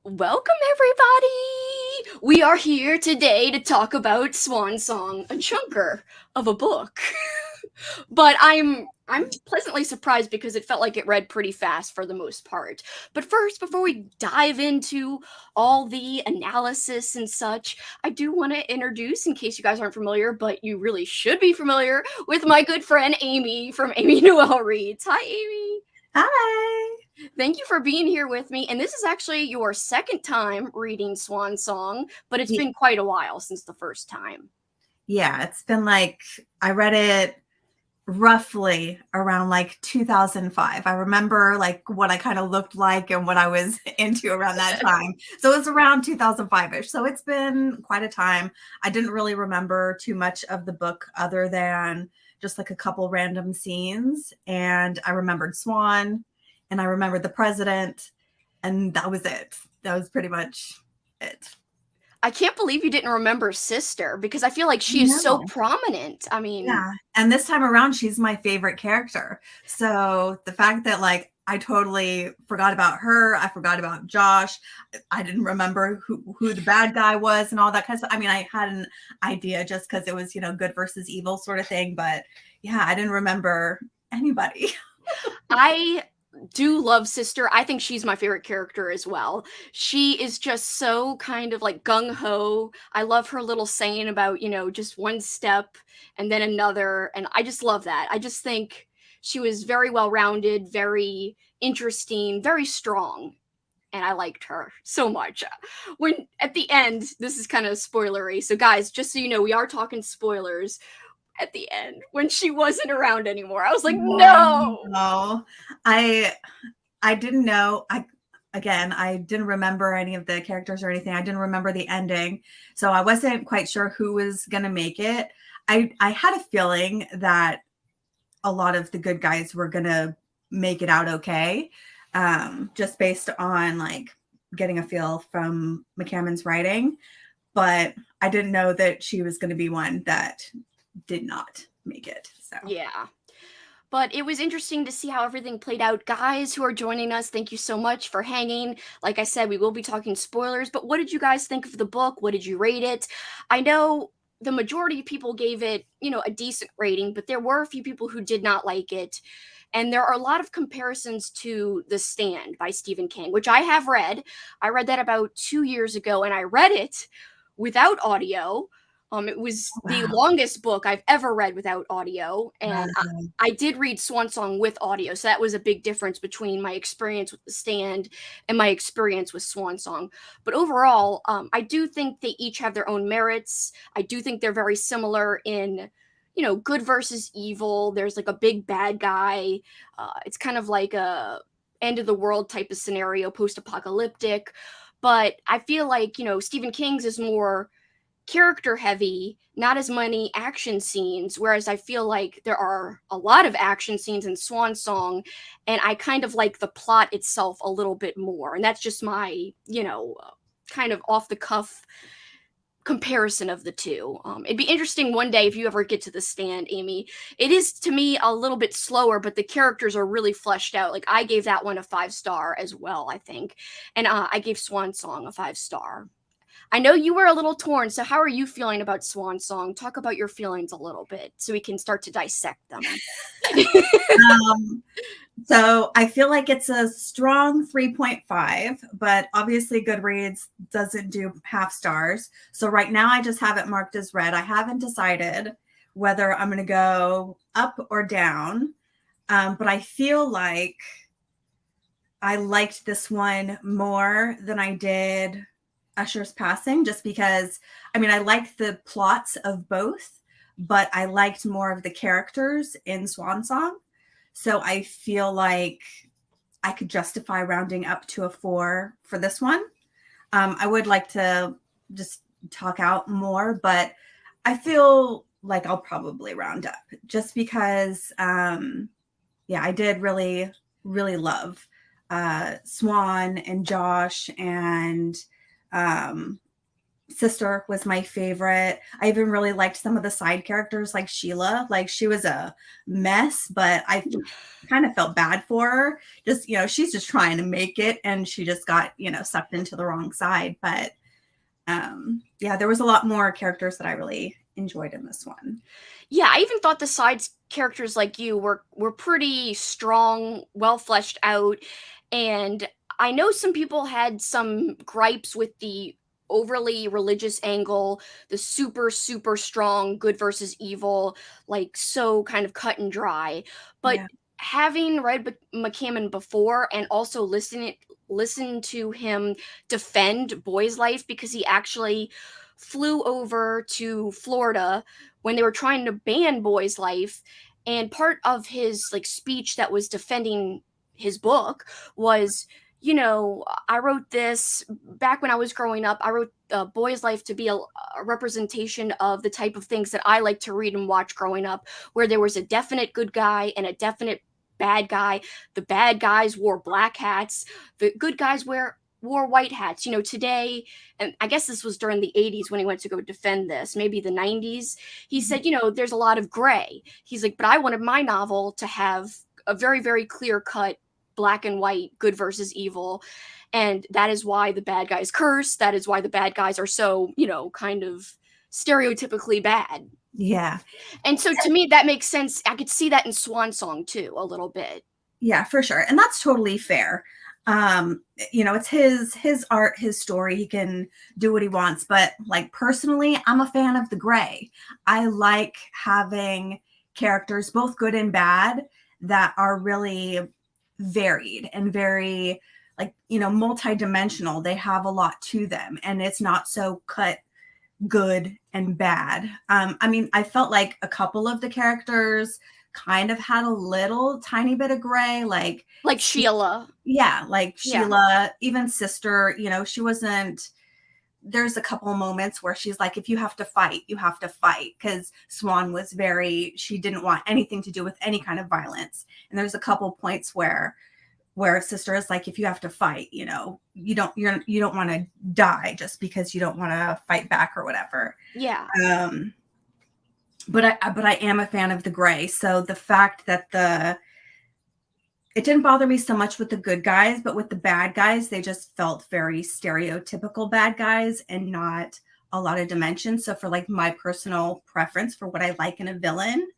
Welcome, everybody! We are here today to talk about Swan Song, a chunker of a book. But I'm pleasantly surprised because it felt like it read pretty fast for the most part. But first, before we dive into all the analysis and such, I do want to introduce, in case you guys aren't familiar, but you really should be familiar with my good friend Amy from Amy Noel Reads. Hi, Amy. Hi. Thank you for being here with me. And this is actually your second time reading Swan Song, but it's Ye- been quite a while since the first time. Yeah, it's been I read it roughly around 2005. I remember what I kind of looked like and what I was into around that time. So it was around 2005-ish. So it's been quite a time. I didn't really remember too much of the book other than just like a couple random scenes. And I remembered Swan and I remembered the president, and that was it. That was pretty much it. I can't believe you didn't remember Sister because I feel like she is so No. prominent. I mean, Yeah, and this time around, she's my favorite character. So the fact that I totally forgot about her, I forgot about Josh, I didn't remember who the bad guy was and all that kind of stuff. I mean, I had an idea just because it was good versus evil sort of thing, but yeah, I didn't remember anybody. I do love Sister. I think she's my favorite character as well. She is just so kind of like gung ho. I love her little saying about, just one step and then another. And I just love that. I just think she was very well rounded, very interesting, very strong. And I liked her so much. When at the end, this is kind of spoilery. So, guys, just so you know, we are talking spoilers at the end when she wasn't around anymore. I was like, no. No, I I didn't know. I didn't remember any of the characters or anything. I didn't remember the ending. So I wasn't quite sure who was going to make it. I had a feeling that a lot of the good guys were going to make it out okay. Just based on getting a feel from McCammon's writing, but I didn't know that she was going to be one that did not make it. So Yeah. But it was interesting to see how everything played out. Guys who are joining us, thank you so much for hanging. Like I said, we will be talking spoilers, but what did you guys think of the book? What did you rate it? I know the majority of people gave it, a decent rating, but there were a few people who did not like it. And there are a lot of comparisons to The Stand by Stephen King, which I have read. I read that about 2 years ago, and I read it without audio. It was the wow. longest book I've ever read without audio, and Uh, I did read Swan Song with audio, so that was a big difference between my experience with The Stand and my experience with Swan Song. But overall, I do think they each have their own merits. I do think they're very similar in, good versus evil. There's like a big bad guy. It's kind of like a end of the world type of scenario, post apocalyptic. But I feel like, Stephen King's is more character heavy, not as many action scenes, whereas I feel like there are a lot of action scenes in Swan Song, and I kind of like the plot itself a little bit more. And that's just my, kind of off the cuff comparison of the two. It'd be interesting one day if you ever get to The Stand, Amy. It is to me a little bit slower, but the characters are really fleshed out. Like I gave that one a 5 star as well, I think, and I gave Swan Song a 5 star. I know you were a little torn, so how are you feeling about Swan Song? Talk about your feelings a little bit so we can start to dissect them. um, so I feel like it's a strong 3.5, but obviously Goodreads doesn't do half stars. So right now I just have it marked as red. I haven't decided whether I'm going to go up or down. But I feel like I liked this one more than I did Usher's Passing, just because, I mean, I liked the plots of both, but I liked more of the characters in Swan Song. So I feel like I could justify rounding up to a 4 for this one. I would like to just talk out more, but I feel like I'll probably round up just because, yeah, I did really, really love Swan and Josh and um, Sister was my favorite. I even really liked some of the side characters like Sheila. Like she was a mess, but I kind of felt bad for her. Just, she's just trying to make it and she just got, sucked into the wrong side. But yeah, there was a lot more characters that I really enjoyed in this one. Yeah, I even thought the side characters like you were pretty strong, well fleshed out, and I know some people had some gripes with the overly religious angle, the super strong good versus evil, like so kind of cut and dry. But Yeah. having read McCammon before and also listen to him defend Boy's Life, because he actually flew over to Florida when they were trying to ban Boy's Life, and part of his like speech that was defending his book was, I wrote this back when I was growing up. I wrote Boy's Life to be a representation of the type of things that I like to read and watch growing up, where there was a definite good guy and a definite bad guy. The bad guys wore black hats. The good guys wore white hats. Today, and I guess this was during the 80s when he went to go defend this, maybe the 90s. He said, there's a lot of gray. He's like, but I wanted my novel to have a very, very clear cut black and white, good versus evil. And that is why the bad guys curse. That is why the bad guys are so, kind of stereotypically bad. Yeah. And so to me, that makes sense. I could see that in Swan Song too, a little bit. Yeah, for sure. And that's totally fair. It's his art, his story. He can do what he wants. But like personally, I'm a fan of the gray. I like having characters, both good and bad, that are really varied and very like, multidimensional. They have a lot to them and it's not so cut good and bad. I felt like a couple of the characters kind of had a little tiny bit of gray, like Sheila. Yeah, like Sheila, even Sister, she wasn't. There's a couple moments where she's like, if you have to fight, you have to fight. Because Swan was she didn't want anything to do with any kind of violence. And there's a couple points where Sister is like, if you have to fight, you don't want to die just because you don't want to fight back or whatever. Yeah. But I am a fan of the gray. So the fact that it didn't bother me so much with the good guys, but with the bad guys, they just felt very stereotypical bad guys and not a lot of dimension. So for like my personal preference for what I like in a villain,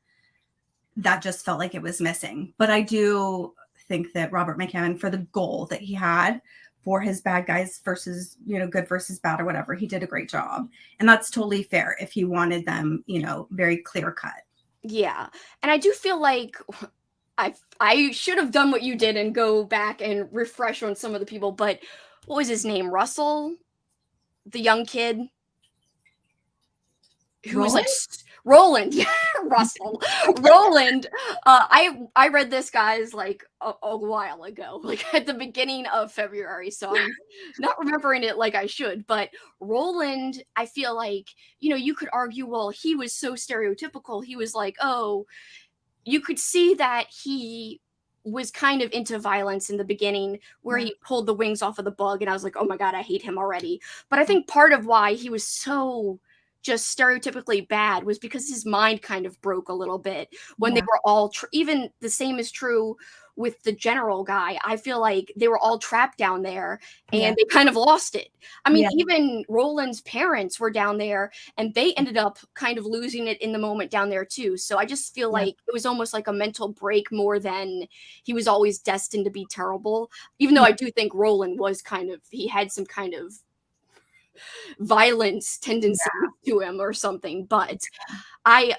that just felt like it was missing. But I do think that Robert McCammon, for the goal that he had for his bad guys versus, good versus bad or whatever, he did a great job. And that's totally fair if he wanted them, very clear cut. Yeah. And I do feel like I should have done what you did and go back and refresh on some of the people, but what was his name? Russell? The young kid? Who was like Roland. Yeah, Russell. Roland. I read this, guys, like a while ago, like at the beginning of February, so I'm not remembering it like I should. But Roland, I feel like, you could argue, well, he was so stereotypical. He was like, oh, you could see that he was kind of into violence in the beginning, where he pulled the wings off of the bug, and I was like, oh my God, I hate him already. But I think part of why he was so just stereotypically bad was because his mind kind of broke a little bit when they were all even the same is true with the general guy. I feel like they were all trapped down there and they kind of lost it. Even Roland's parents were down there and they ended up kind of losing it in the moment down there too. So I just feel like it was almost like a mental break more than he was always destined to be terrible. Even though I do think Roland was he had some kind of violence tendency to him or something. But I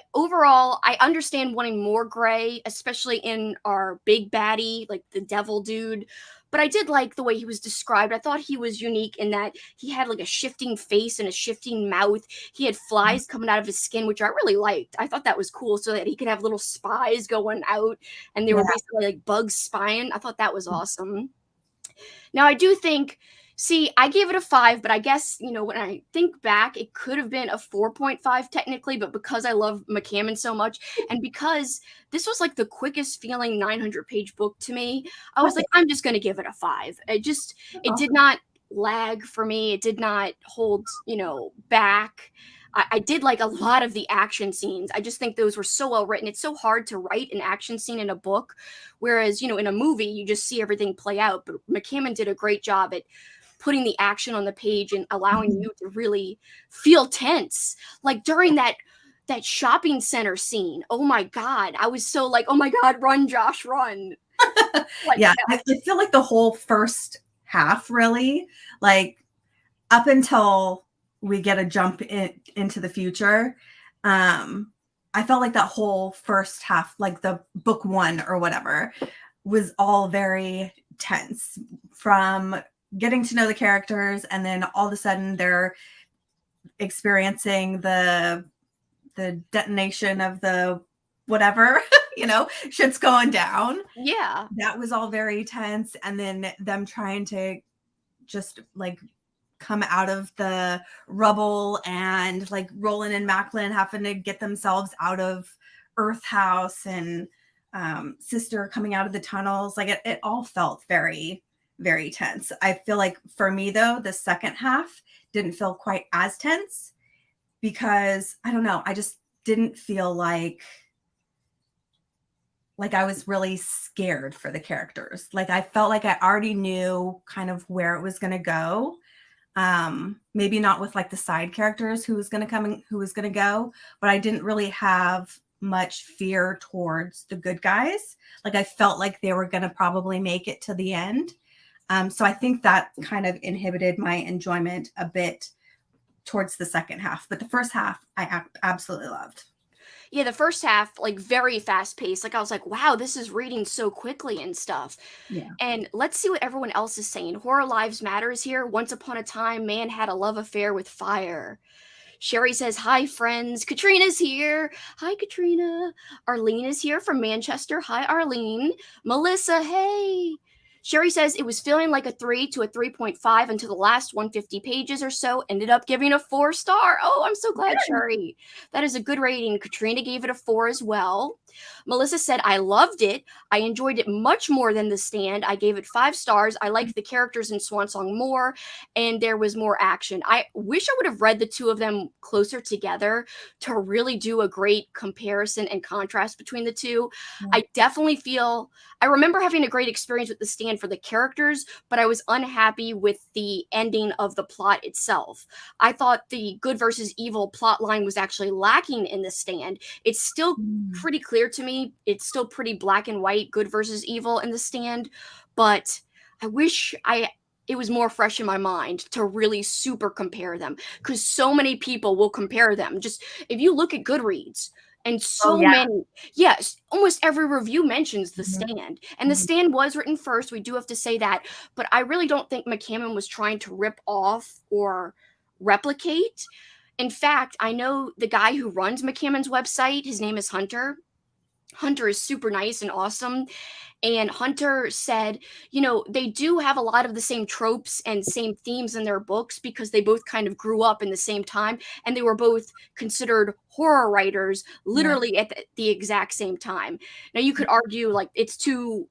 understand wanting more gray, especially in our big baddie, like the devil dude. But I did like the way he was described. I thought he was unique in that he had like a shifting face and a shifting mouth. He had flies coming out of his skin, which I really liked. I thought that was cool, so that he could have little spies going out and they were basically like bugs spying. I thought that was awesome. Now, I do think, I gave it a 5, but I guess, when I think back, it could have been a 4.5 technically, but because I love McCammon so much, and because this was like the quickest feeling 900-page book to me, I was like, I'm just going to give it a 5. It did not lag for me. It did not hold, back. I did like a lot of the action scenes. I just think those were so well written. It's so hard to write an action scene in a book, whereas, in a movie, you just see everything play out. But McCammon did a great job at putting the action on the page and allowing Mhm. you to really feel tense. Like during that shopping center scene. Oh my God. I was so like, oh my God, run, Josh, run. Like, Yeah, I feel like the whole first half really, like up until we get a jump into the future, I felt like that whole first half, like the book one or whatever, was all very tense from getting to know the characters, and then all of a sudden they're experiencing the detonation of the whatever, shit's going down. yeah. That was all very tense, and then them trying to just like come out of the rubble, and like Roland and Macklin having to get themselves out of Earth House, and Sister coming out of the tunnels. Like it all felt very, very tense. I feel like for me though, the second half didn't feel quite as tense because I don't know, I just didn't feel like I was really scared for the characters. Like I felt like I already knew kind of where it was going to go. Maybe not with like the side characters who was going to come and who was going to go, but I didn't really have much fear towards the good guys. Like I felt like they were going to probably make it to the end. So I think that kind of inhibited my enjoyment a bit towards the second half, but the first half I absolutely loved. Yeah, the first half, like very fast paced. Like I was like, wow, this is reading so quickly and stuff. Yeah. And let's see what everyone else is saying. Horror Lives Matters here. Once upon a time, man had a love affair with fire. Sherry says, hi, friends. Katrina's here. Hi, Katrina. Arlene is here from Manchester. Hi, Arlene. Melissa, hey. Sherry says it was feeling like a 3 to a 3.5 until the last 150 pages or so. Ended up giving a 4-star. Oh, I'm so glad, Sherry. That is a good rating. Katrina gave it a 4 as well. Melissa said, I loved it. I enjoyed it much more than The Stand. I gave it 5 stars. I liked the characters in Swan Song more, and there was more action. I wish I would have read the two of them closer together to really do a great comparison and contrast between the two. I definitely feel I remember having a great experience with The Stand for the characters, but I was unhappy with the ending of the plot itself. I thought the good versus evil plot line was actually lacking in The Stand. It's still Mm. pretty clear to me. It's still pretty black and white, good versus evil in The Stand, but I wish it was more fresh in my mind to really super compare them, because so many people will compare them. Just if you look at Goodreads, and Oh so yeah. many, yes, almost every review mentions The Mhm. Stand, and The Mhm. Stand was written first. We do have to say that, but I really don't think McCammon was trying to rip off or replicate. In fact, I know the guy who runs McCammon's website. His name is Hunter. Hunter is super nice and awesome. And Hunter said, they do have a lot of the same tropes and same themes in their books because they both kind of grew up in the same time, and they were both considered horror writers Yeah. literally at the exact same time. Now you could argue like it's too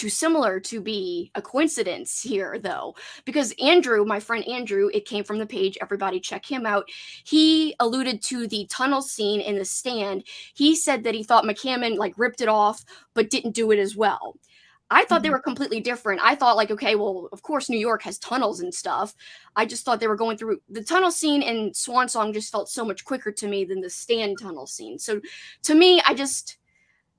similar to be a coincidence here, though, because Andrew, my friend Andrew, it came from the page, everybody check him out. He alluded to the tunnel scene in The Stand. He said that he thought McCammon like ripped it off but didn't do it as well. I thought they Mhm. were completely different. I thought like, okay, well, of course New York has tunnels and stuff. I just thought they were going through the tunnel scene, and Swan Song just felt so much quicker to me than the Stand tunnel scene. So to me,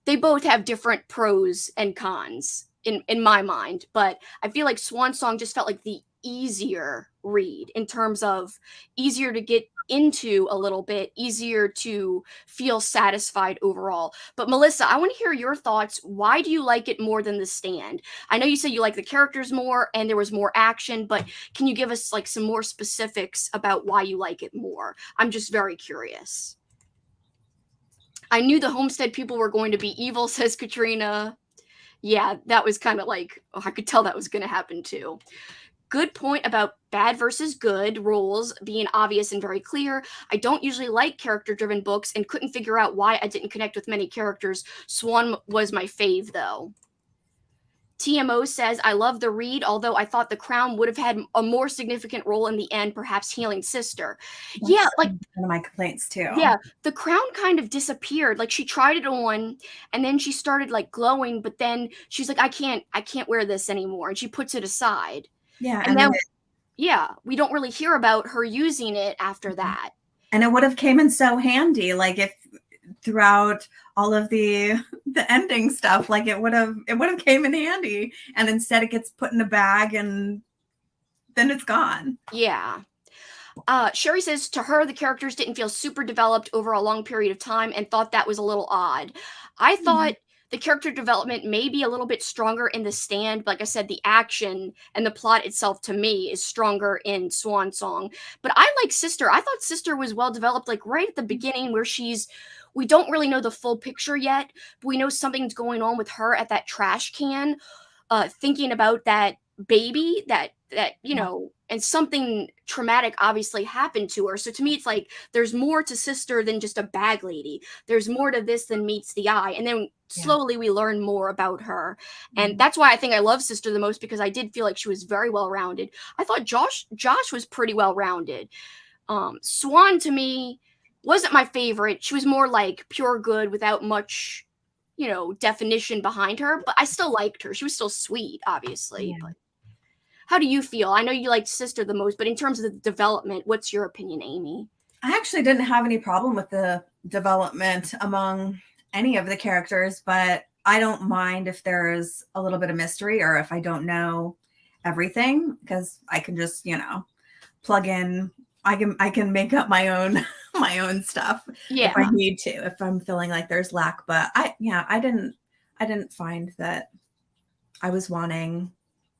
they both have different pros and cons in my mind, but I feel like Swan Song just felt like the easier read in terms of easier to get into a little bit, easier to feel satisfied overall. But Melissa, I want to hear your thoughts. Why do you like it more than The Stand? I know you said you like the characters more and there was more action, but can you give us like some more specifics about why you like it more? I'm just very curious. I knew the Homestead people were going to be evil, says Katrina. Yeah, that was kind of like, oh, I could tell that was going to happen too. Good point about bad versus good rules being obvious and very clear. I don't usually like character driven books and couldn't figure out why I didn't connect with many characters. Swan was my fave, though. TMO says, I love the read, although I thought the crown would have had a more significant role in the end, perhaps healing sister. Yeah, That's like, one of my complaints too. yeah, the crown kind of disappeared. Like she tried it on and then she started like glowing, but then she's like, I can't wear this anymore. And she puts it aside. Yeah, And and then then, yeah, we don't really hear about her using it after that. it would have came in so handy, like if throughout all of the ending stuff, like it would have came in handy, and instead it gets put in a bag and then it's gone. Yeah. Sherry says to her, the characters didn't feel super developed over a long period of time and thought that was a little odd. I thought the character development may be a little bit stronger in The Stand. Like I said, the action and the plot itself to me is stronger in Swan Song. But I like Sister. I thought Sister was well developed, like right at the beginning where we don't really know the full picture yet, but we know something's going on with her at that trash can, thinking about that baby that and something traumatic obviously happened to her. So to me it's like there's more to Sister than just a bag lady. There's more to this than meets the eye, and then slowly we learn more about her. And that's why I think I love Sister the most, because I did feel like she was very well rounded. I thought Josh was pretty well rounded. Swan to me wasn't my favorite. She was more like pure good without much definition behind her, but I still liked her. She was still sweet, obviously. But how do you feel? I know you liked Sister the most, but in terms of the development, what's your opinion, Amy? I actually didn't have any problem with the development among any of the characters, but I don't mind if there's a little bit of mystery or if I don't know everything, because I can just, plug in. I can make up my own my own stuff if I need to, if I'm feeling like there's lack. But I didn't find that I was wanting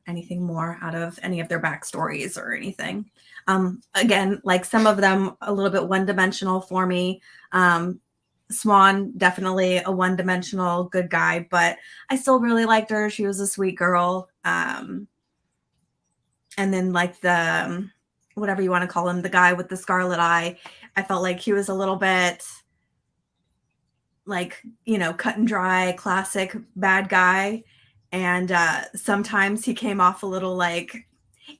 anything more out of any of their backstories or anything. Again, like some of them a little bit one-dimensional for me. Swan, definitely a one-dimensional good guy, but I still really liked her. She was a sweet girl. And then like the whatever you want to call him, the guy with the scarlet eye, I felt like he was a little bit like, cut and dry, classic bad guy. And sometimes he came off a little like,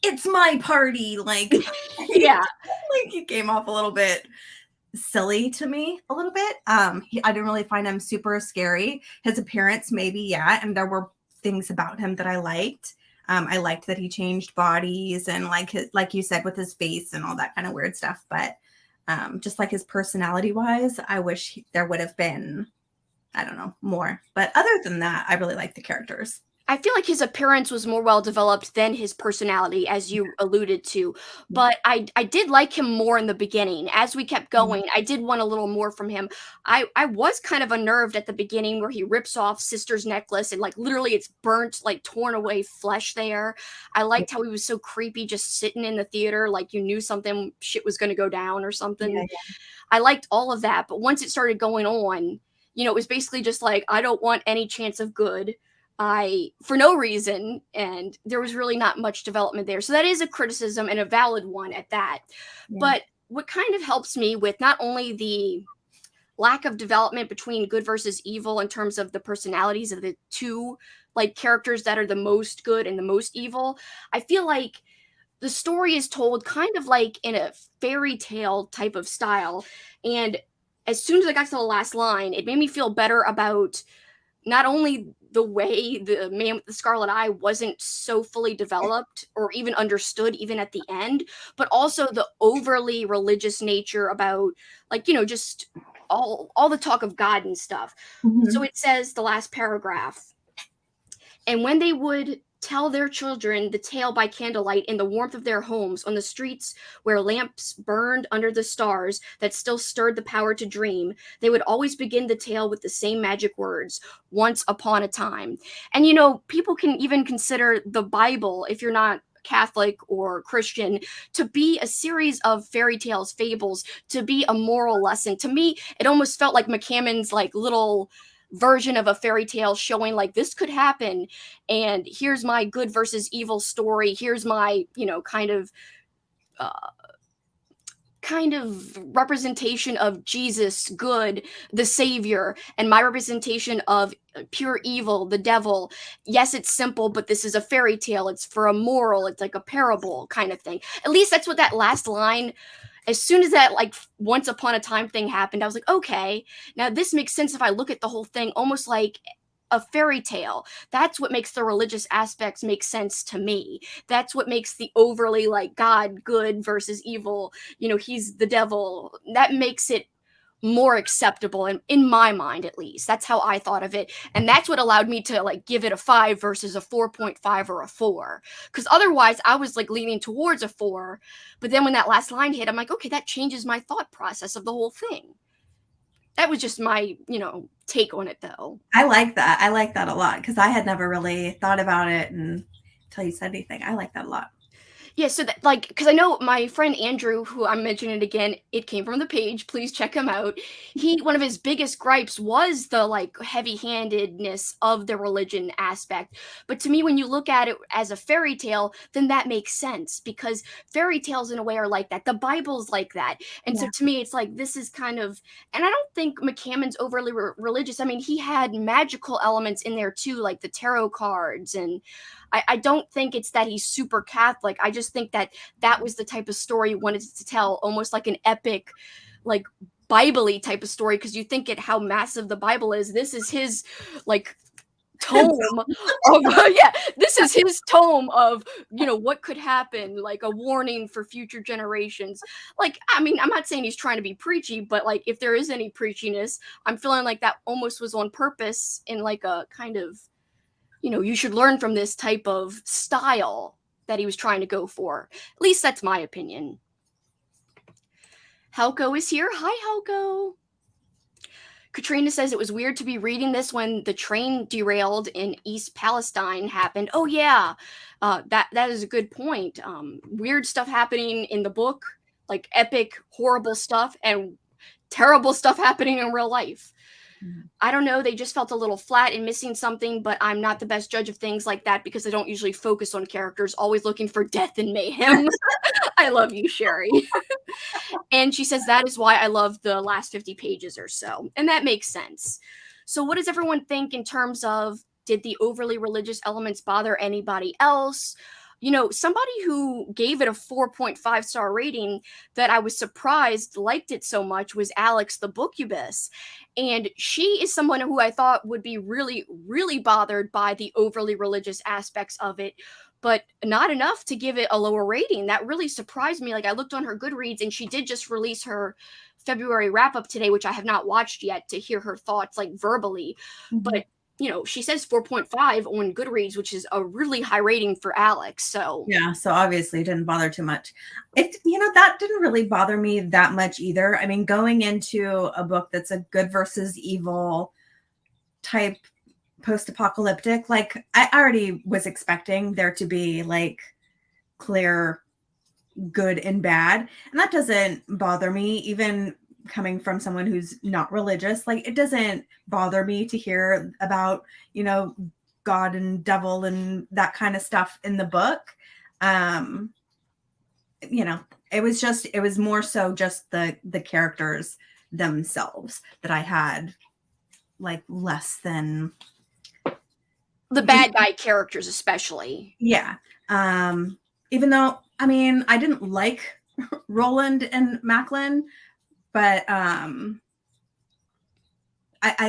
it's my party. Like, yeah, like he came off a little bit silly to me a little bit. I didn't really find him super scary. His appearance, maybe, yeah. And there were things about him that I liked. I liked that he changed bodies and like you said, with his face and all that kind of weird stuff. But just like his personality wise, I wish there would have been, I don't know, more. But other than that, I really like the characters. I feel like his appearance was more well developed than his personality, as you alluded to. But I did like him more in the beginning. As we kept going, I did want a little more from him. I was kind of unnerved at the beginning where he rips off Sister's necklace and like literally it's burnt, like torn away flesh there. I liked how he was so creepy just sitting in the theater, like you knew something shit was going to go down or something. Yeah. I liked all of that. But once it started going on, it was basically just like, I don't want any chance of good. For no reason, and there was really not much development there. So that is a criticism and a valid one at that. Yeah. But what kind of helps me with not only the lack of development between good versus evil in terms of the personalities of the two like characters that are the most good and the most evil, I feel like the story is told kind of like in a fairy tale type of style. And as soon as I got to the last line, it made me feel better about not only the way the man with the scarlet eye wasn't so fully developed or even understood even at the end, but also the overly religious nature about like, just all the talk of God and stuff. So it says the last paragraph, and when they would tell their children the tale by candlelight in the warmth of their homes on the streets where lamps burned under the stars that still stirred the power to dream, they would always begin the tale with the same magic words, once upon a time. And people can even consider the Bible, if you're not Catholic or Christian, to be a series of fairy tales, fables, to be a moral lesson. To me, it almost felt like McCammon's like little version of a fairy tale showing like this could happen, and here's my good versus evil story, here's my kind of kind of representation of Jesus, good, the savior, and my representation of pure evil, the devil. Yes, it's simple, but this is a fairy tale. It's for a moral. It's like a parable kind of thing. At least that's what that last line, as soon as that like once upon a time thing happened, I was like, okay, now this makes sense if I look at the whole thing almost like a fairy tale. That's what makes the religious aspects make sense to me. That's what makes the overly like God good versus evil, he's the devil. That makes it more acceptable in my mind, at least. That's how I thought of it, and that's what allowed me to like give it a 5 versus a 4.5 or a 4, because otherwise I was like leaning towards a 4, but then when that last line hit, I'm like, okay, that changes my thought process of the whole thing. That was just my take on it, though. I like that. I like that a lot because I had never really thought about it until you said anything. I like that a lot. Yeah, so that, like, because I know my friend Andrew, who I'm mentioning again, it came from the page. Please check him out. One of his biggest gripes was the like heavy-handedness of the religion aspect. But to me, when you look at it as a fairy tale, then that makes sense because fairy tales, in a way, are like that. The Bible's like that, and so to me, it's like this is kind of. And I don't think McCammon's overly religious. I mean, he had magical elements in there too, like the tarot cards and. I don't think it's that he's super Catholic. I just think that was the type of story he wanted to tell, almost like an epic, like Bible-y type of story, because you think at how massive the Bible is. This is his like tome of this is his tome of what could happen, like a warning for future generations. Like, I mean, I'm not saying he's trying to be preachy, but like if there is any preachiness, I'm feeling like that almost was on purpose in like a kind of you should learn from this type of style that he was trying to go for. At least that's my opinion. Helco is here. Hi, Helco. Katrina says it was weird to be reading this when the train derailed in East Palestine happened. Oh, yeah. That is a good point. Weird stuff happening in the book, like epic, horrible stuff, and terrible stuff happening in real life. I don't know, they just felt a little flat and missing something, but I'm not the best judge of things like that because I don't usually focus on characters, always looking for death and mayhem. I love you, Sherry. And she says that is why I love the last 50 pages or so. And that makes sense. So what does everyone think in terms of, did the overly religious elements bother anybody else? Somebody who gave it a 4.5 star rating that I was surprised liked it so much was Alex the Bookubus. And she is someone who I thought would be really, really bothered by the overly religious aspects of it, but not enough to give it a lower rating. That really surprised me. Like, I looked on her Goodreads and she did just release her February wrap up today, which I have not watched yet to hear her thoughts like verbally. But she says 4.5 on Goodreads, which is a really high rating for Alex. So yeah, so obviously it didn't bother too much. That didn't really bother me that much either. I mean, going into a book that's a good versus evil type post-apocalyptic, like I already was expecting there to be like clear good and bad, and that doesn't bother me, even coming from someone who's not religious. Like, it doesn't bother me to hear about God and devil and that kind of stuff in the book. It was more so just the characters themselves that I had like less than the bad guy characters, especially. Yeah. Even though, I mean, I didn't like Roland and Macklin, but I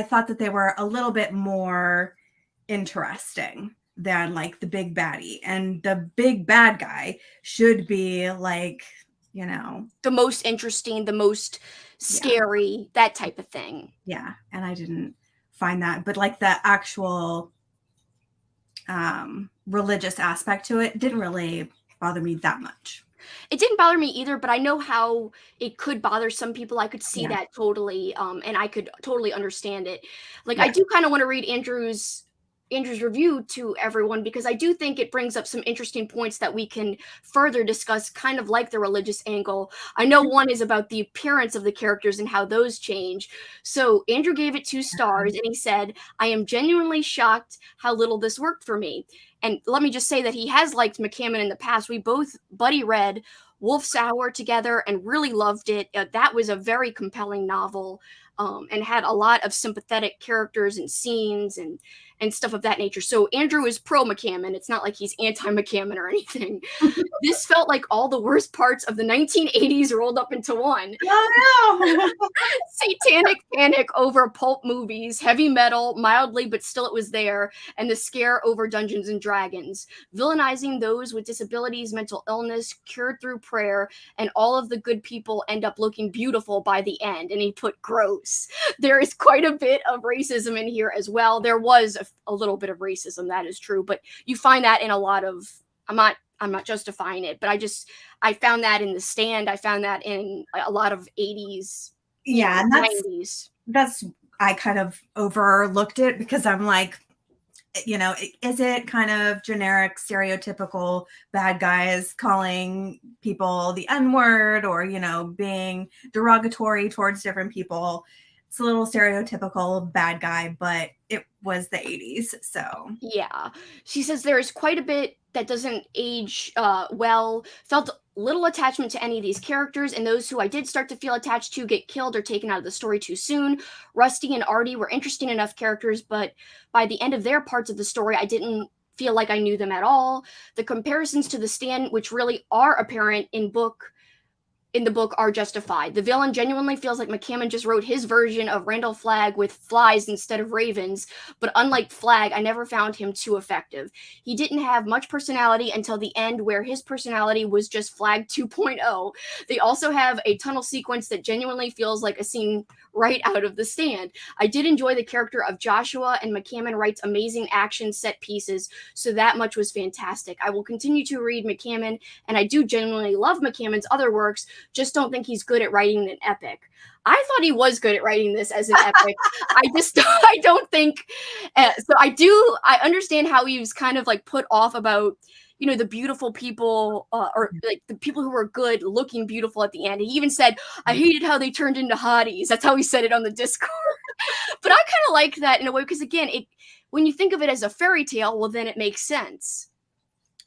thought that they were a little bit more interesting than like the big baddie. And the big bad guy should be like, the most interesting, the most scary, that type of thing. Yeah. And I didn't find that. But like the actual religious aspect to it didn't really bother me that much. It didn't bother me either, but I know how it could bother some people. I could see that totally, and I could totally understand it. Like, I do kind of want to read Andrew's review to everyone, because I do think it brings up some interesting points that we can further discuss, kind of like the religious angle. I know one is about the appearance of the characters and how those change. So Andrew gave it 2 stars, and he said, I am genuinely shocked how little this worked for me. And let me just say that he has liked McCammon in the past. We both buddy read Wolf's Hour together and really loved it. That was a very compelling novel, and had a lot of sympathetic characters and scenes and stuff of that nature. So Andrew is pro McCammon. It's not like he's anti McCammon or anything. This felt like all the worst parts of the 1980s rolled up into one. Oh no. Satanic panic over pulp movies, heavy metal, mildly, but still it was there, and the scare over Dungeons and Dragons. Villainizing those with disabilities, mental illness, cured through prayer, and all of the good people end up looking beautiful by the end. And he put gross. There is quite a bit of racism in here as well. There was a little bit of racism, that is true, but you find that in a lot of, I'm not justifying it, but I found that in The Stand. I found that in a lot of 80s, Yeah, and 90s. that's I kind of overlooked it because I'm like, you know, is it kind of generic, stereotypical bad guys calling people the N-word or, you know, being derogatory towards different people? It's a little stereotypical bad guy, but it was the 80s, so. Yeah. She says there is quite a bit that doesn't age well. Felt little attachment to any of these characters, and those who I did start to feel attached to get killed or taken out of the story too soon. Rusty and Artie were interesting enough characters, but by the end of their parts of the story, I didn't feel like I knew them at all. The comparisons to The Stand, which really are apparent in the book, are justified. The villain genuinely feels like McCammon just wrote his version of Randall Flagg with flies instead of ravens, but unlike Flagg, I never found him too effective. He didn't have much personality until the end, where his personality was just Flagg 2.0. They also have a tunnel sequence that genuinely feels like a scene right out of The Stand. I did enjoy the character of Joshua, and McCammon writes amazing action set pieces, so that much was fantastic. I will continue to read McCammon, and I do genuinely love McCammon's other works, just don't think he's good at writing an epic. I thought he was good at writing this as an epic. I don't think, so I understand how he was kind of like put off about, you know, the beautiful people, or like the people who were good looking beautiful at the end. He even said, I hated how they turned into hotties. That's how he said it on the Discord. But I kind of like that in a way, because again, when you think of it as a fairy tale, well, then it makes sense.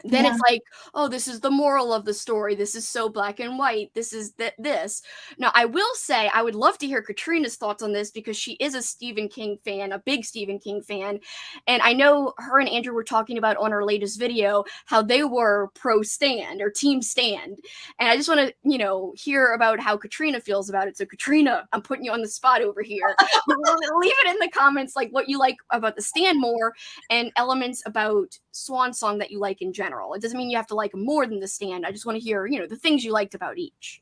Then it's like, oh, this is the moral of the story. This is so black and white. This is this. Now, I will say, I would love to hear Katrina's thoughts on this, because she is a Stephen King fan, a big Stephen King fan. And I know her and Andrew were talking about on our latest video how they were pro Stand or team Stand. And I just want to, you know, hear about how Katrina feels about it. So Katrina, I'm putting you on the spot over here. Leave it in the comments, like what you like about The Stand more, and elements about Swan Song that you like in general. It doesn't mean you have to like more than The Stand. I just want to hear, you know, the things you liked about each.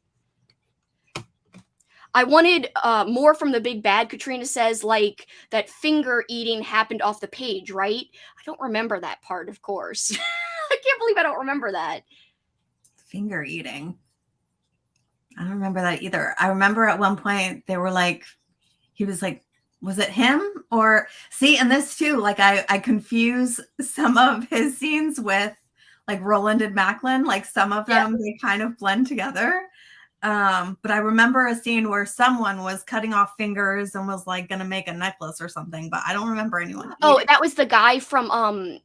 I wanted more from the big bad, Katrina says, like that finger eating happened off the page, right? I don't remember that part, of course. I can't believe I don't remember that. Finger eating. I don't remember that either. I remember at one point they were like, he was like, was it him? Or see, and this too, like I confuse some of his scenes with like Roland and Macklin, like some of them, they kind of blend together. But I remember a scene where someone was cutting off fingers and was like going to make a necklace or something, but I don't remember anyone. Oh, that was the guy from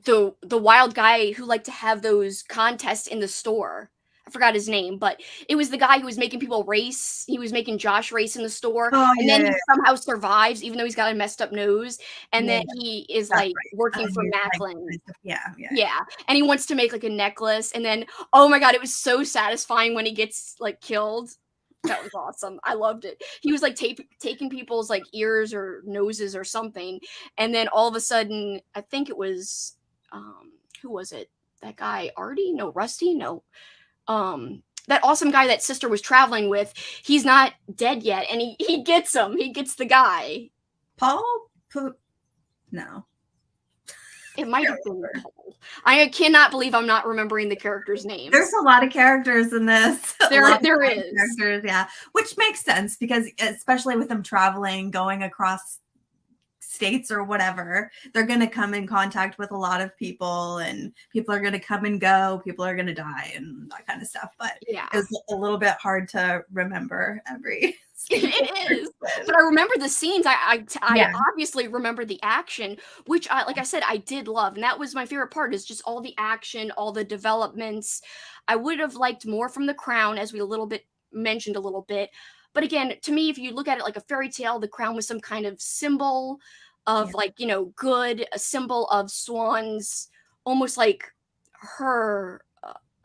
the wild guy who liked to have those contests in the store. I forgot his name, but it was the guy who was making people race. He was making Josh race in the store, and then he somehow survives, even though he's got a messed up nose. And then he is like working for Macklin. Yeah. And he wants to make like a necklace. And then, oh my God, it was so satisfying when he gets like killed. That was awesome. I loved it. He was like taking people's like ears or noses or something. And then all of a sudden, I think it was, who was it? That guy, Artie? No, Rusty? No. That awesome guy that sister was traveling with, he's not dead yet, and he gets him. He gets the guy. Paul? No. It might have been Paul. I cannot believe I'm not remembering the characters' names. There's a lot of characters in this. There is. Characters, yeah. Which makes sense, because especially with them traveling, going across states or whatever, they're going to come in contact with a lot of people, and people are going to come and go. People are going to die and that kind of stuff. But Yeah. it was a little bit hard to remember every It is, but I remember the scenes. I Yeah. obviously remember the action, which like I said, I did love, and that was my favorite part. Is just all the action, all the developments. I would have liked more from the Crown, as we mentioned a little bit. But again, to me, if you look at it like a fairy tale, the Crown was some kind of symbol of, Yeah. like, good, a symbol of Swan's, almost like her,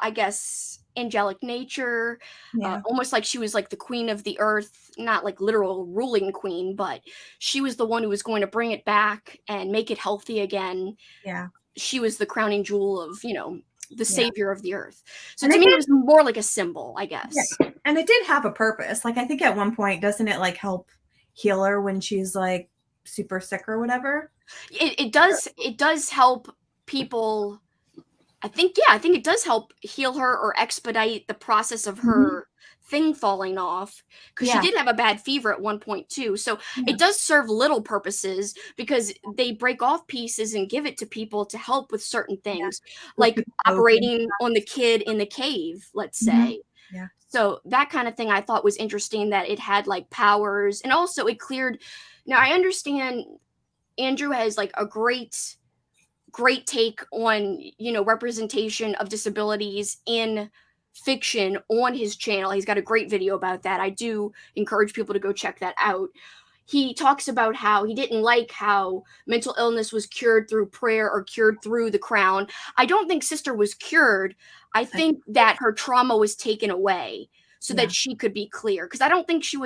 I guess, angelic nature, Yeah. almost like she was like the queen of the earth, not like literal ruling queen, but she was the one who was going to bring it back and make it healthy again. Yeah. She was the crowning jewel of, the Yeah. savior of the earth. So And to it me, it did, was more like a symbol, I yeah. guess. And it did have a purpose. Like, I think at one point, doesn't it like help heal her when she's like super sick or whatever? It does help people. I think, yeah, I think it does help heal her or expedite the process of Mhm. her thing falling off, because she Yeah. did have a bad fever at one point too. So Yeah. it does serve little purposes, because they break off pieces and give it to people to help with certain things, With like people coping. operating on the kid in the cave, let's Mhm. say. Yeah. So that kind of thing I thought was interesting, that it had like powers, and also it cleared. Now I understand Andrew has like a great take on, representation of disabilities in fiction on his channel. He's got a great video about that. I do encourage people to go check that out. He talks about how he didn't like how mental illness was cured through prayer or cured through the Crown. I don't think Sister was cured. I I think think that her trauma was taken away so Yeah. that she could be clear, because I think she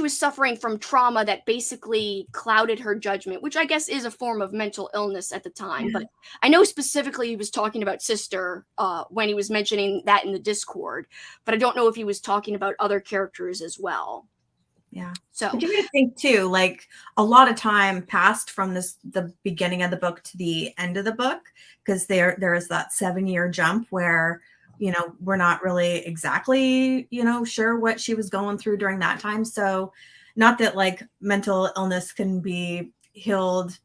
was suffering from trauma that basically clouded her judgment, which I guess is a form of mental illness at the time. Yeah. But I know specifically he was talking about Sister when he was mentioning that in the Discord. But I don't know if he was talking about other characters as well. Yeah. So, But you got to think too, like a lot of time passed from the beginning of the book to the end of the book, because there is that 7-year jump where, we're not really exactly, sure what she was going through during that time. So not that like mental illness can be healed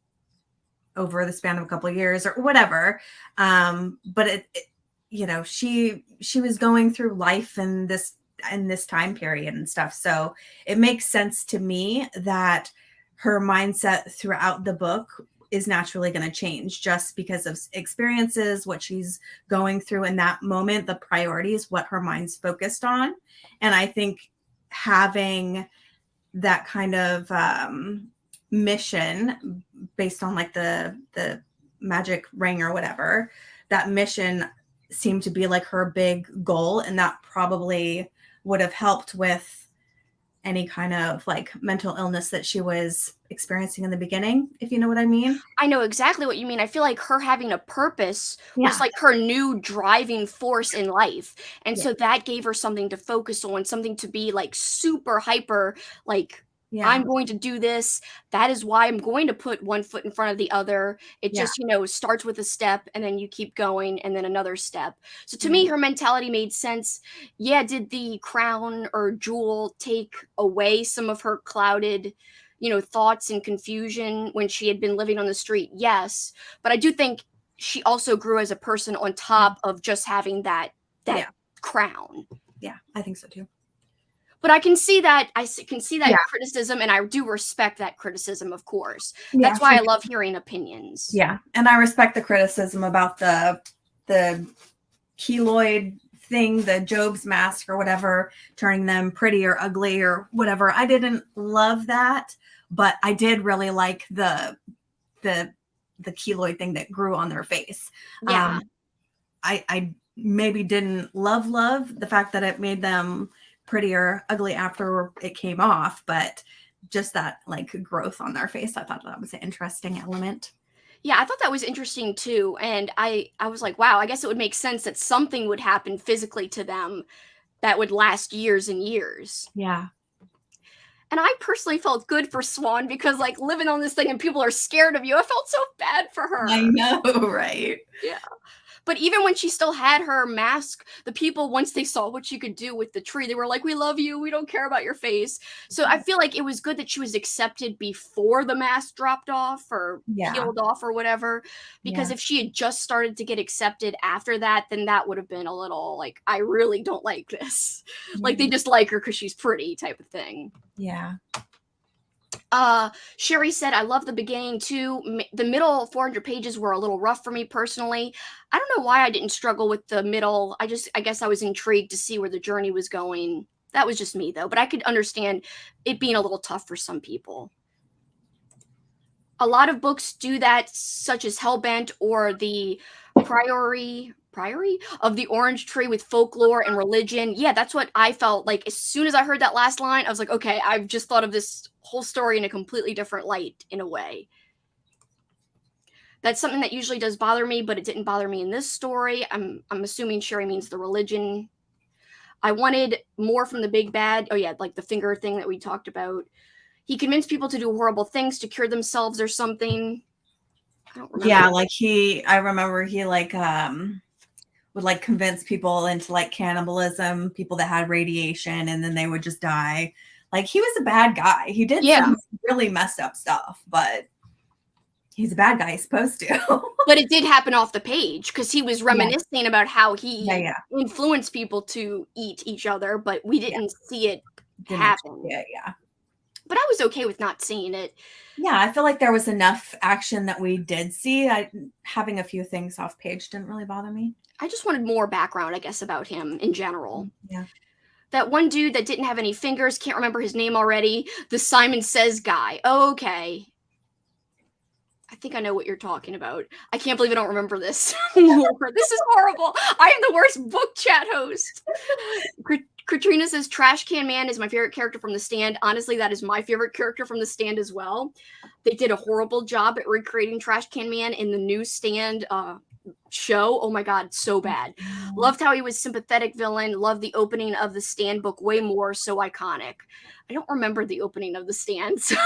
over the span of a couple of years or whatever. But she was going through life in this time period and stuff. So it makes sense to me that her mindset throughout the book is naturally going to change just because of experiences, what she's going through in that moment, the priorities, what her mind's focused on. And I think having that kind of mission based on like the magic ring or whatever, that mission seemed to be like her big goal, and that probably would have helped with any kind of like mental illness that she was experiencing in the beginning, if you know what I mean. I know exactly what you mean. I feel like her having a purpose was Yeah. like her new driving force in life. And Yeah. so that gave her something to focus on, something to be like super hyper, like, Yeah. I'm going to do this. That is why I'm going to put one foot in front of the other. It Yeah. just, starts with a step, and then you keep going, and then another step. So to Yeah. me, her mentality made sense. Yeah, did the crown or jewel take away some of her clouded, thoughts and confusion when she had been living on the street? Yes. But I do think she also grew as a person on top of just having that Yeah. crown. Yeah, I think so too. But I can see that Yeah. criticism, and I do respect that criticism, of course. Yeah, That's why I for love hearing opinions. Yeah, and I respect the criticism about the keloid thing, the Job's mask or whatever, turning them pretty or ugly or whatever. I didn't love that, but I did really like the keloid thing that grew on their face. Yeah. I maybe didn't love the fact that it made them pretty or ugly after it came off, but just that like growth on their face, I thought that was an interesting element. Yeah, I thought that was interesting too. And I was like, wow, I guess it would make sense that something would happen physically to them that would last years and years. Yeah. And I personally felt good for Swan, because like living on this thing and people are scared of you, I felt so bad for her. I know, right? Yeah. But even when she still had her mask, the people, once they saw what she could do with the tree, they were like, we love you. We don't care about your face. So I feel like it was good that she was accepted before the mask dropped off or Yeah. peeled off or whatever. Because Yeah. if she had just started to get accepted after that, then that would have been a little like, I really don't like this. Like they just like her because she's pretty type of thing. Yeah. Sherry said, I love the beginning too. The middle 400 pages were a little rough for me personally. I don't know why I didn't struggle with the middle. I guess I was intrigued to see where the journey was going. That was just me though, but I could understand it being a little tough for some people. A lot of books do that, such as Hellbent or the Priory of the Orange Tree with folklore and religion. Yeah, that's what I felt like. As soon as I heard that last line, I was like, okay, I've just thought of this whole story in a completely different light, in a way. That's something that usually does bother me, but it didn't bother me in this story. I'm assuming Sherry means the religion. I wanted more from the big bad. Oh yeah, like the finger thing that we talked about. He convinced people to do horrible things to cure themselves or something. I don't remember. Yeah, like I remember he like would like convince people into like cannibalism, people that had radiation, and then they would just die. Like he was a bad guy. He did some really messed up stuff, but he's a bad guy. He's supposed to. But it did happen off the page because he was reminiscing about how he influenced people to eat each other, but we didn't see it happen. Yeah. But I was okay with not seeing it. Yeah, I feel like there was enough action that we did see. Having a few things off page didn't really bother me. I just wanted more background, I guess, about him in general. Yeah. That one dude that didn't have any fingers, can't remember his name already, the Simon Says guy. Oh, okay. I think I know what you're talking about. I can't believe I don't remember this. This is horrible. I am the worst book chat host. Katrina says Trash Can Man is my favorite character from The Stand. Honestly, that is my favorite character from The Stand as well. They did a horrible job at recreating Trash Can Man in the new Stand show. Oh my god, so bad. Loved how he was sympathetic villain. Loved the opening of the Stand book way more. So iconic. I don't remember the opening of the Stand, so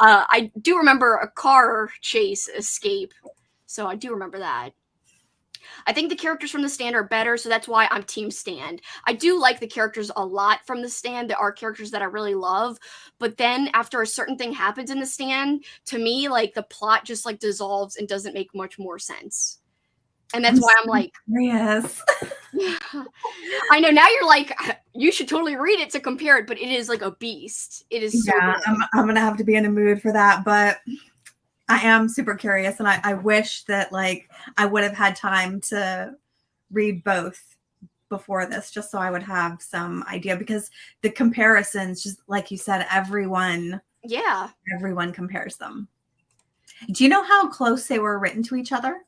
I do remember a car chase escape. So I do remember that. I think the characters from The Stand are better, so that's why I'm Team Stand. I do like the characters a lot from The Stand. There are characters that I really love, but then after a certain thing happens in The Stand, to me, like the plot just like dissolves and doesn't make much more sense. And that's why I'm like, yes. I know now you're like, you should totally read it to compare it, but it is like a beast. It is so good. I'm gonna have to be in a mood for that, but I am super curious, and I wish that like I would have had time to read both before this, just so I would have some idea, because the comparisons, just like you said, everyone compares them. Do you know how close they were written to each other?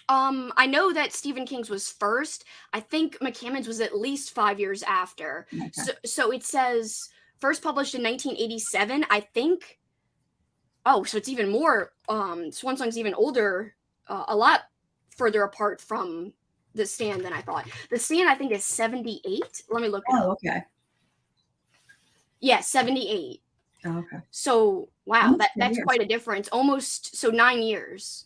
I know that Stephen King's was first. I think McCammon's was at least 5 years after. Okay. So it says first published in 1987, I think. Oh, so it's even more. Swan Song's even older, a lot further apart from The Stand than I thought. The Stand, I think, is 78. Let me look it up. Oh, okay. Yeah, 78. Oh, okay. So, wow, that's quite a difference. Almost, so 9 years.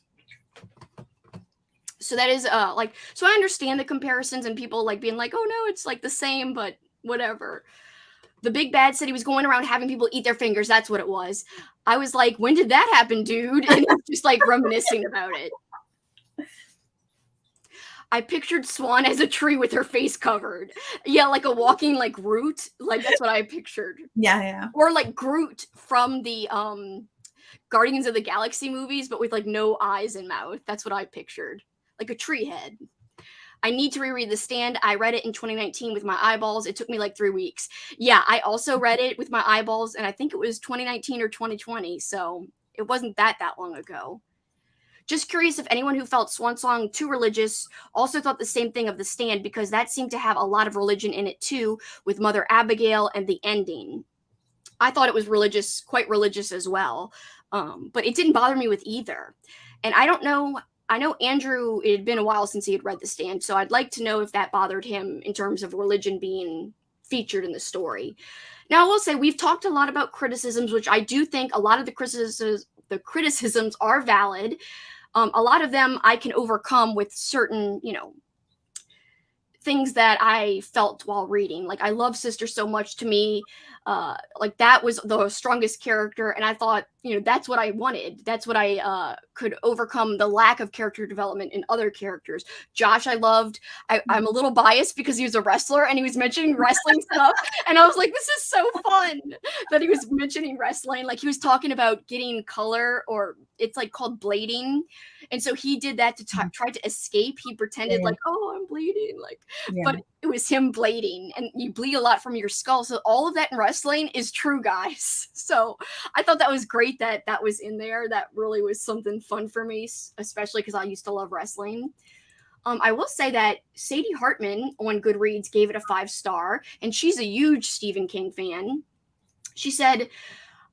So that is, so I understand the comparisons and people, like, being like, oh, no, it's, like, the same, but whatever. The Big Bad said he was going around having people eat their fingers. That's what it was. I was like, when did that happen, dude? And just, like, reminiscing about it. I pictured Swan as a tree with her face covered. Yeah, like a walking, like, Groot. Like, that's what I pictured. Yeah. Or, like, Groot from the Guardians of the Galaxy movies, but with, like, no eyes and mouth. That's what I pictured. Like a tree head. I need to reread The Stand. I read it in 2019 with my eyeballs. It took me like 3 weeks. Yeah, I also read it with my eyeballs, and I think it was 2019 or 2020, so it wasn't that long ago. Just curious if anyone who felt Swan Song too religious also thought the same thing of The Stand, because that seemed to have a lot of religion in it too, with Mother Abigail and the ending. I thought it was religious, quite religious as well, but it didn't bother me with either. And I don't know... I know Andrew, it had been a while since he had read The Stand, so I'd like to know if that bothered him in terms of religion being featured in the story. Now, I will say, we've talked a lot about criticisms, which I do think a lot of the criticisms are valid. A lot of them I can overcome with certain, things that I felt while reading. Like, I love Sister so much. To me, like, that was the strongest character, and I thought, that's what I wanted. That's what I could overcome the lack of character development in other characters. Josh, I loved. I'm a little biased because he was a wrestler and he was mentioning wrestling stuff, and I was like, this is so fun that he was mentioning wrestling. Like, he was talking about getting color, or it's like called blading, and so he did that to try to escape. He pretended like, oh, I'm bleeding, like, but it was him blading, and you bleed a lot from your skull. So all of that in wrestling is true, guys. So I thought that was great that that was in there. That really was something fun for me, especially because I used to love wrestling. I will say that Sadie Hartman on Goodreads gave it a 5-star, and she's a huge Stephen King fan. She said,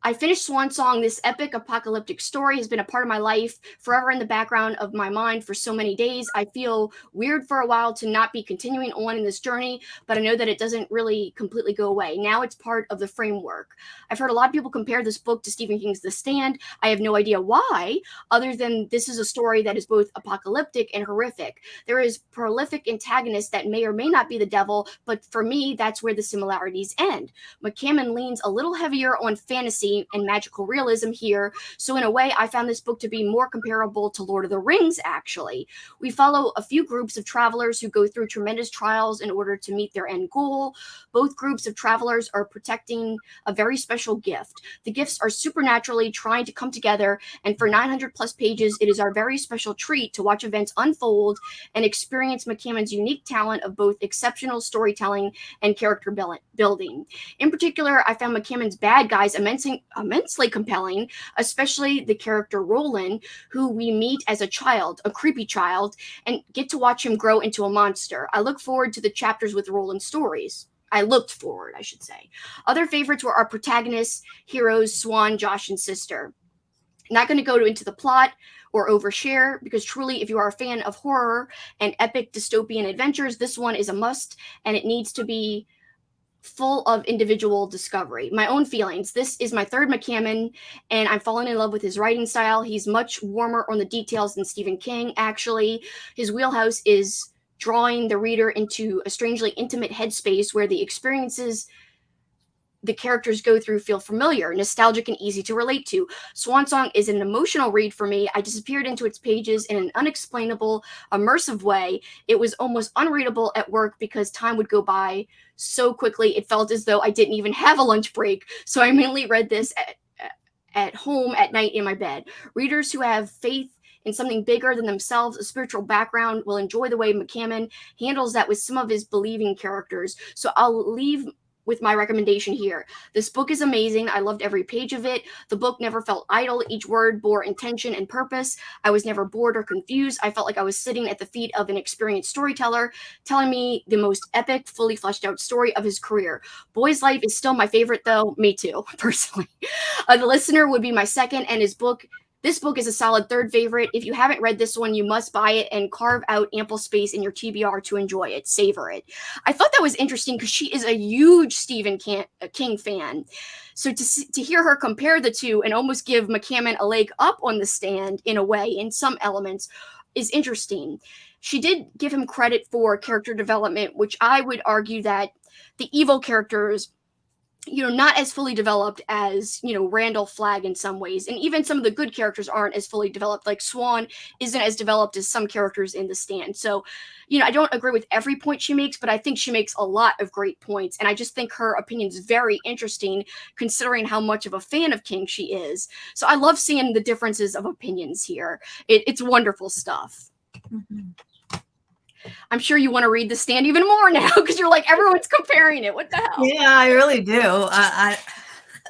I finished Swan Song. This epic apocalyptic story has been a part of my life, forever in the background of my mind for so many days. I feel weird for a while to not be continuing on in this journey, but I know that it doesn't really completely go away. Now it's part of the framework. I've heard a lot of people compare this book to Stephen King's The Stand. I have no idea why, other than this is a story that is both apocalyptic and horrific. There is prolific antagonist that may or may not be the devil, but for me, that's where the similarities end. McCammon leans a little heavier on fantasy and magical realism here. So in a way, I found this book to be more comparable to Lord of the Rings, actually. We follow a few groups of travelers who go through tremendous trials in order to meet their end goal. Both groups of travelers are protecting a very special gift. The gifts are supernaturally trying to come together, and for 900 plus pages, it is our very special treat to watch events unfold and experience McCammon's unique talent of both exceptional storytelling and character building. In particular, I found McCammon's bad guys immensely compelling, especially the character Roland, who we meet as a child, a creepy child, and get to watch him grow into a monster. I look forward to the chapters with Roland's stories. I looked forward, I should say. Other favorites were our protagonists, heroes, Swan, Josh, and Sister. Not going to go into the plot or overshare, because truly, if you are a fan of horror and epic dystopian adventures, this one is a must, and it needs to be full of individual discovery. My own feelings. This is my third McCammon, and I'm falling in love with his writing style. He's much warmer on the details than Stephen King, actually. His wheelhouse is drawing the reader into a strangely intimate headspace where the experiences the characters go through feel familiar, nostalgic, and easy to relate to. Swan Song is an emotional read for me. I disappeared into its pages in an unexplainable, immersive way. It was almost unreadable at work because time would go by so quickly. It felt as though I didn't even have a lunch break. So I mainly read this at home at night in my bed. Readers who have faith in something bigger than themselves, a spiritual background, will enjoy the way McCammon handles that with some of his believing characters. So I'll leave with my recommendation here. This book is amazing. I loved every page of it. The book never felt idle. Each word bore intention and purpose. I was never bored or confused. I felt like I was sitting at the feet of an experienced storyteller, telling me the most epic, fully fleshed out story of his career. Boy's Life is still my favorite, though. Me too, personally. The Listener would be my second, and this book is a solid third favorite. If you haven't read this one, you must buy it and carve out ample space in your TBR to enjoy it. Savor it. I thought that was interesting because she is a huge Stephen King fan. So to hear her compare the two and almost give McCammon a leg up on The Stand in a way, in some elements, is interesting. She did give him credit for character development, which I would argue that the evil characters, not as fully developed as, Randall Flagg in some ways. And even some of the good characters aren't as fully developed. Like Swan isn't as developed as some characters in The Stand. So, I don't agree with every point she makes, but I think she makes a lot of great points. And I just think her opinion is very interesting considering how much of a fan of King she is. So I love seeing the differences of opinions here. It's wonderful stuff. Mm-hmm. I'm sure you want to read The Stand even more now because you're like, everyone's comparing it. What the hell? Yeah, I really do.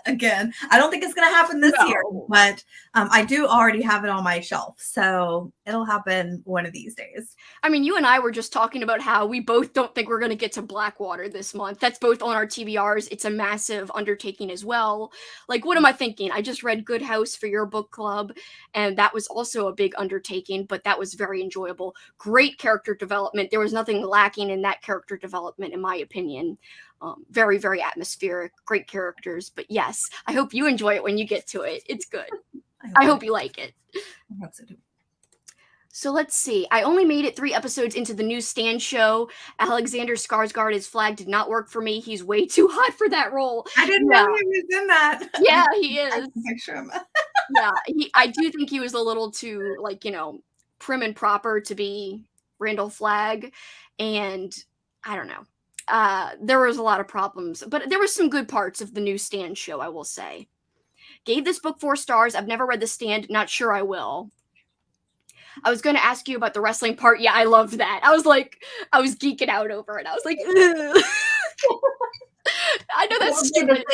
Again, I don't think it's going to happen this year, but I do already have it on my shelf. So it'll happen one of these days. I mean, you and I were just talking about how we both don't think we're going to get to Blackwater this month. That's both on our TBRs. It's a massive undertaking as well. Like, what am I thinking? I just read Good House for your book club, and that was also a big undertaking, but that was very enjoyable. Great character development. There was nothing lacking in that character development, in my opinion. Very, very atmospheric, great characters. But yes, I hope you enjoy it when you get to it. It's good. I hope you like it. I hope so too. So let's see. I only made it 3 episodes into the new Stan show. Alexander Skarsgård as Flag did not work for me. He's way too hot for that role. I didn't know Yeah. he was in that. Yeah, he I is. can picture him. Yeah, I do think he was a little too, like, prim and proper to be Randall Flagg, and I don't know. There was a lot of problems, but there were some good parts of the new Stand show, I will say. Gave this book 4 stars. I've never read The Stand, not sure I will. I was going to ask you about the wrestling part. Yeah, I loved that. I was geeking out over it. I was like, ugh. I know that's stupid.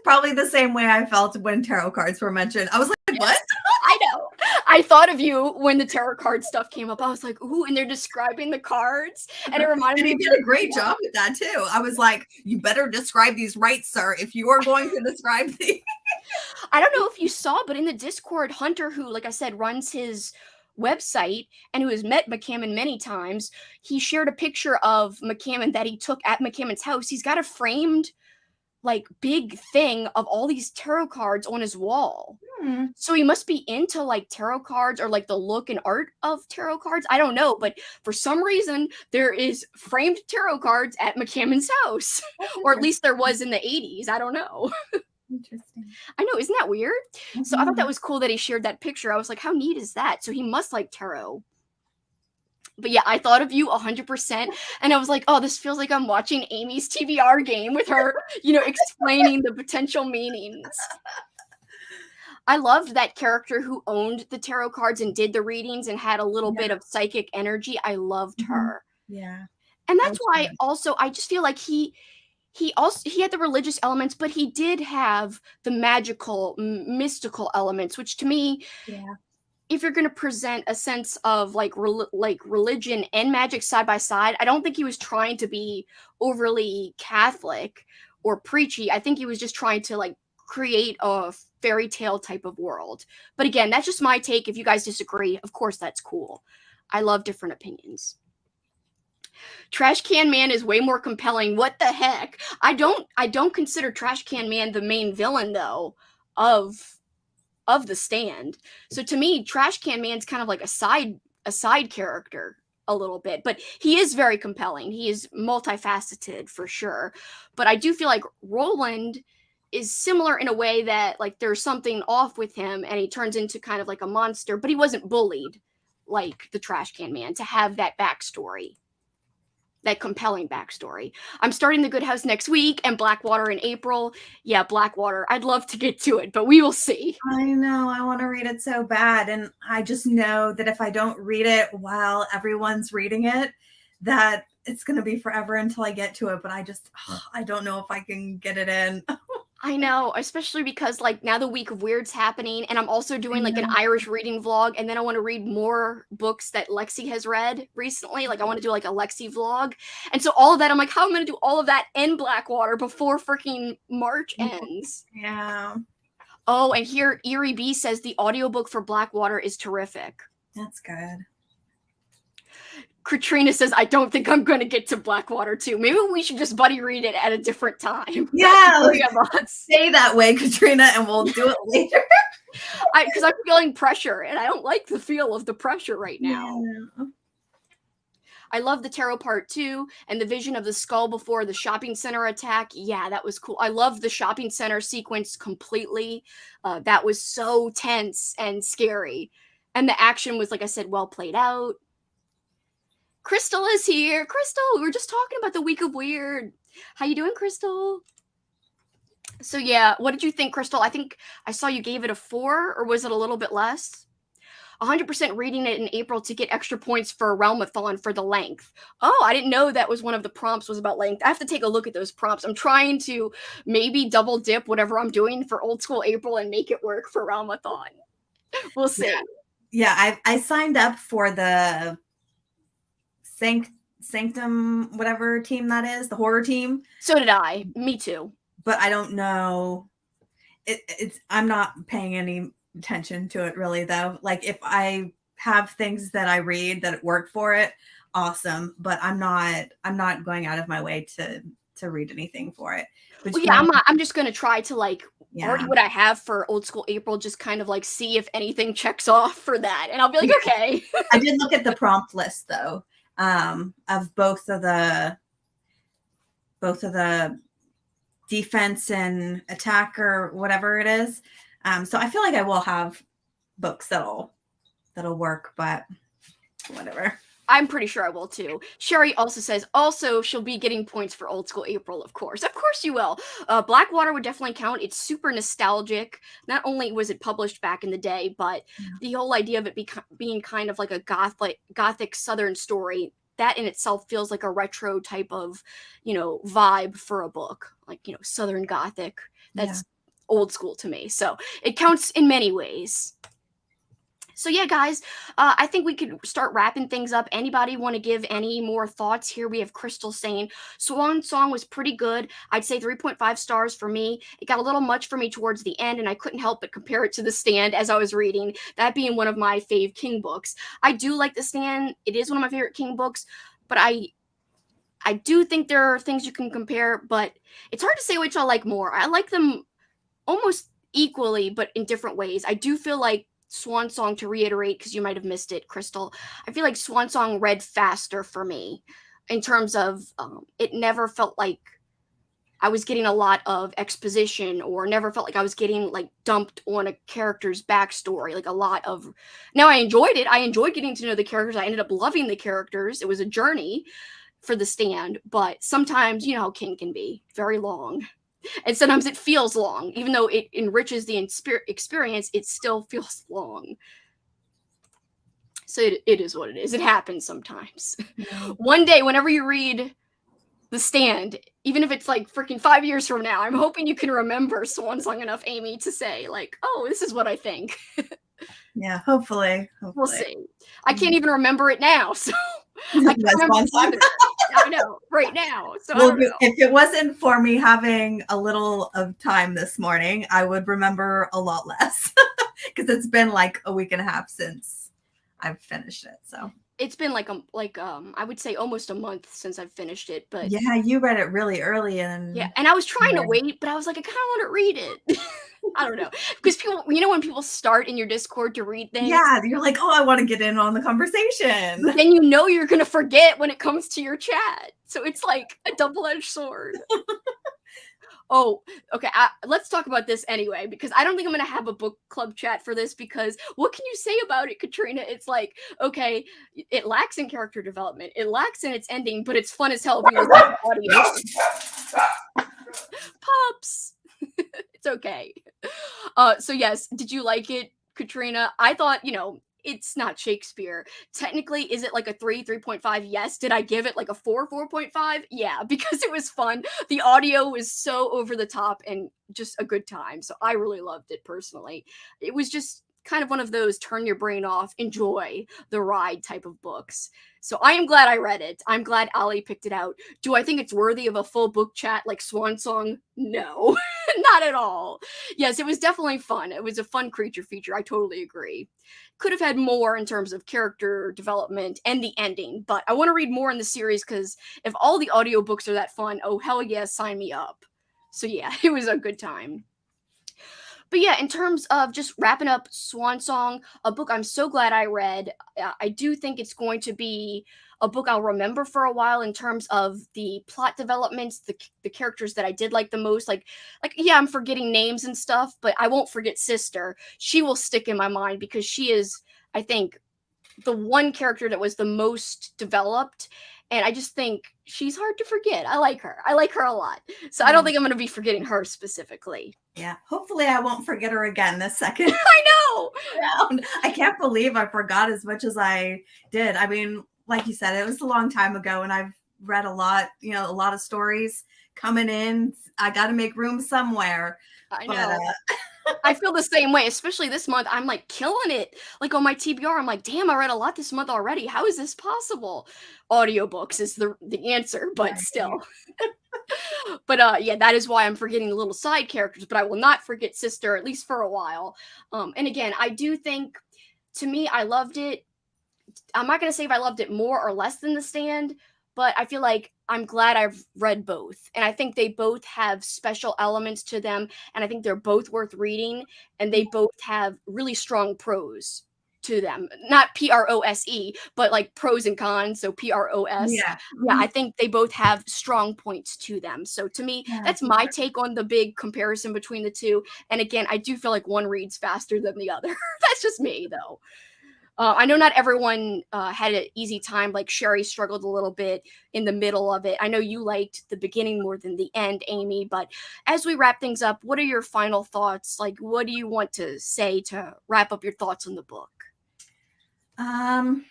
Probably the same way I felt when tarot cards were mentioned. I was like, Yes. what? I know. I thought of you when the tarot card stuff came up. I was like, ooh, and they're describing the cards. And it reminded me. And he did a great job with that too. I was like, you better describe these right, sir, if you are going to describe these. I don't know if you saw, but in the Discord, Hunter, who, like I said, runs his website and who has met McCammon many times, he shared a picture of McCammon that he took at McCammon's house. He's got a framed, like, big thing of all these tarot cards on his wall. So he must be into, like, tarot cards or, like, the look and art of tarot cards. I don't know, but for some reason, there is framed tarot cards at McCammon's house. Or at least there was in the 80s. I don't know. Interesting. I know, isn't that weird? So I thought that was cool that he shared that picture. I was like, how neat is that? So he must like tarot. But yeah, I thought of you 100%. And I was like, oh, this feels like I'm watching Amy's TBR game with her, explaining the potential meanings. I loved that character who owned the tarot cards and did the readings and had a little bit of psychic energy. I loved her. Yeah. And that's why also I just feel like he had the religious elements, but he did have the magical, mystical elements, which to me, if you're going to present a sense of like religion and magic side by side, I don't think he was trying to be overly Catholic or preachy. I think he was just trying to like create a fairy tale type of world. But again, that's just my take. If you guys disagree, of course, that's cool. I love different opinions. Trash Can Man is way more compelling. What the heck? I don't consider Trash Can Man the main villain though of The Stand. So to me, Trash Can Man's kind of like a side character a little bit, but he is very compelling. He is multifaceted for sure. But I do feel like Roland is similar in a way that like there's something off with him and he turns into kind of like a monster, but he wasn't bullied like the Trash Can Man to have that backstory. That compelling backstory. I'm starting The Good House next week and Blackwater in April. Yeah, Blackwater. I'd love to get to it, but we will see. I know. I want to read it so bad. And I just know that if I don't read it while everyone's reading it, that it's going to be forever until I get to it. But I don't know if I can get it in. I know, especially because like now the Week of Weird's happening and I'm also doing like an Irish reading vlog, and then I want to read more books that Lexi has read recently. Like I want to do like a Lexi vlog. And so all of that, I'm like, how am I going to do all of that in Blackwater before freaking March ends? Yeah. Oh, and here Erie B says the audiobook for Blackwater is terrific. That's good. Katrina says, I don't think I'm going to get to Blackwater too. Maybe we should just buddy read it at a different time. Yeah. Stay that way, Katrina, and we'll do it later. Because I'm feeling pressure, and I don't like the feel of the pressure right now. Yeah. I love the tarot part too, and the vision of the skull before the shopping center attack. Yeah, that was cool. I love the shopping center sequence completely. That was so tense and scary. And the action was, like I said, well played out. Crystal is here. Crystal, we were just talking about the Week of Weird. How you doing, Crystal? So yeah, what did you think, Crystal? I think I saw you gave it a 4, or was it a little bit less? 100% reading it in April to get extra points for a Realmathon for the length. Oh, I didn't know that was one of the prompts was about length. I have to take a look at those prompts. I'm trying to maybe double dip whatever I'm doing for Old School April and make it work for Realmathon. We'll see. Yeah, I signed up for the Sanctum, whatever team that is, the horror team. So did I. Me too. But I don't know. I'm not paying any attention to it really, though. Like if I have things that I read that work for it, awesome. But I'm not going out of my way to to read anything for it. Well, yeah, Between I'm just gonna try to like already yeah. what I have for Old School April, just kind of like see if anything checks off for that, and I'll be like, Yeah. okay. I did look at the prompt list though, of both of the defense and attack or whatever it is. So I feel like I will have books that'll work, but whatever. I'm pretty sure I will too. Sherry also says, also, she'll be getting points for Old School April, of course. Of course you will. Blackwater would definitely count. It's super nostalgic. Not only was it published back in the day, but Yeah. the whole idea of it being kind of like a gothic Southern story, that in itself feels like a retro type of, vibe for a book. Like, Southern Gothic. That's old school to me. So it counts in many ways. So yeah, guys, I think we could start wrapping things up. Anybody want to give any more thoughts here? We have Crystal saying Swan Song was pretty good. I'd say 3.5 stars for me. It got a little much for me towards the end, and I couldn't help but compare it to The Stand as I was reading, that being one of my fave King books. I do like The Stand. It is one of my favorite King books, but I do think there are things you can compare, but it's hard to say which I like more. I like them almost equally, but in different ways. I do feel like Swan Song, to reiterate, because you might have missed it, Crystal, I feel like Swan Song read faster for me in terms of it never felt like I was getting a lot of exposition, or never felt like I was getting like dumped on a character's backstory. Like a lot of, now I enjoyed it. I enjoyed getting to know the characters. I ended up loving the characters. It was a journey for The Stand, but sometimes, you know how King can be very long. And sometimes it feels long. Even though it enriches the experience, it still feels long. So it is what it is. It happens sometimes. One day, whenever you read The Stand, even if it's like freaking 5 years from now, I'm hoping you can remember Swan Song enough, Amy, to say, like, oh, this is what I think. Yeah, hopefully. We'll see. I can't even remember it now, so I can't remember either. I know, right now. So well, I don't know. if it wasn't for me having a little of time this morning, I would remember a lot less because it's been like a week and a half since I've finished it. So it's been like I would say almost a month since I've finished it, but yeah, you read it really early, and yeah, and I was trying to wait, but I was like, I kind of want to read it. I don't know, because people, when people start in your Discord to read things, yeah, you're like, oh, I want to get in on the conversation. Then you're gonna forget when it comes to your chat, so it's like a double-edged sword. Oh, okay. Let's talk about this anyway, because I don't think I'm going to have a book club chat for this, because what can you say about it, Katrina? It's like, okay, it lacks in character development. It lacks in its ending, but it's fun as hell if you listen to audio. Pops. It's okay. So yes, did you like it, Katrina? I thought, it's not Shakespeare. Technically, is it like a 3.5? Yes. Did I give it like a 4.5? Yeah, because it was fun. The audio was so over the top and just a good time. So I really loved it personally. It was just kind of one of those turn your brain off, enjoy the ride type of books. So I am glad I read it. I'm glad Ali picked it out. Do I think it's worthy of a full book chat like Swan Song? No, not at all. Yes, it was definitely fun. It was a fun creature feature. I totally agree. Could have had more in terms of character development and the ending, but I want to read more in the series, because if all the audiobooks are that fun, oh hell yeah, sign me up. So yeah, it was a good time. But yeah, in terms of just wrapping up Swan Song, a book I'm so glad I read. I do think it's going to be a book I'll remember for a while in terms of the plot developments, the characters that I did like the most. Like yeah, I'm forgetting names and stuff, but I won't forget Sister. She will stick in my mind because she is, I think, the one character that was the most developed, and I just think she's hard to forget. I like her a lot, so I don't think I'm going to be forgetting her specifically. Yeah, hopefully I won't forget her again this second I know round. I can't believe I forgot as much as I did. I mean, like you said, it was a long time ago, and I've read a lot of stories coming in. I got to make room somewhere. I know. I feel the same way, especially this month. I'm like killing it. Like on my TBR, I'm like, damn, I read a lot this month already. How is this possible? Audiobooks is the answer, but still. But yeah, that is why I'm forgetting the little side characters, but I will not forget Sister, at least for a while. And again, I do think, to me, I loved it. I'm not going to say if I loved it more or less than The Stand, but I feel like I'm glad I've read both. And I think they both have special elements to them. And I think they're both worth reading. And they both have really strong prose to them. Not PROSE, but like pros and cons. So PROS. Yeah. Yeah, I think they both have strong points to them. So to me, Yeah, that's my take on the big comparison between the two. And again, I do feel like one reads faster than the other. That's just me, though. I know not everyone had an easy time. Like Sherry struggled a little bit in the middle of it. I know you liked the beginning more than the end, Amy. But as we wrap things up, what are your final thoughts? Like, what do you want to say to wrap up your thoughts on the book? Um,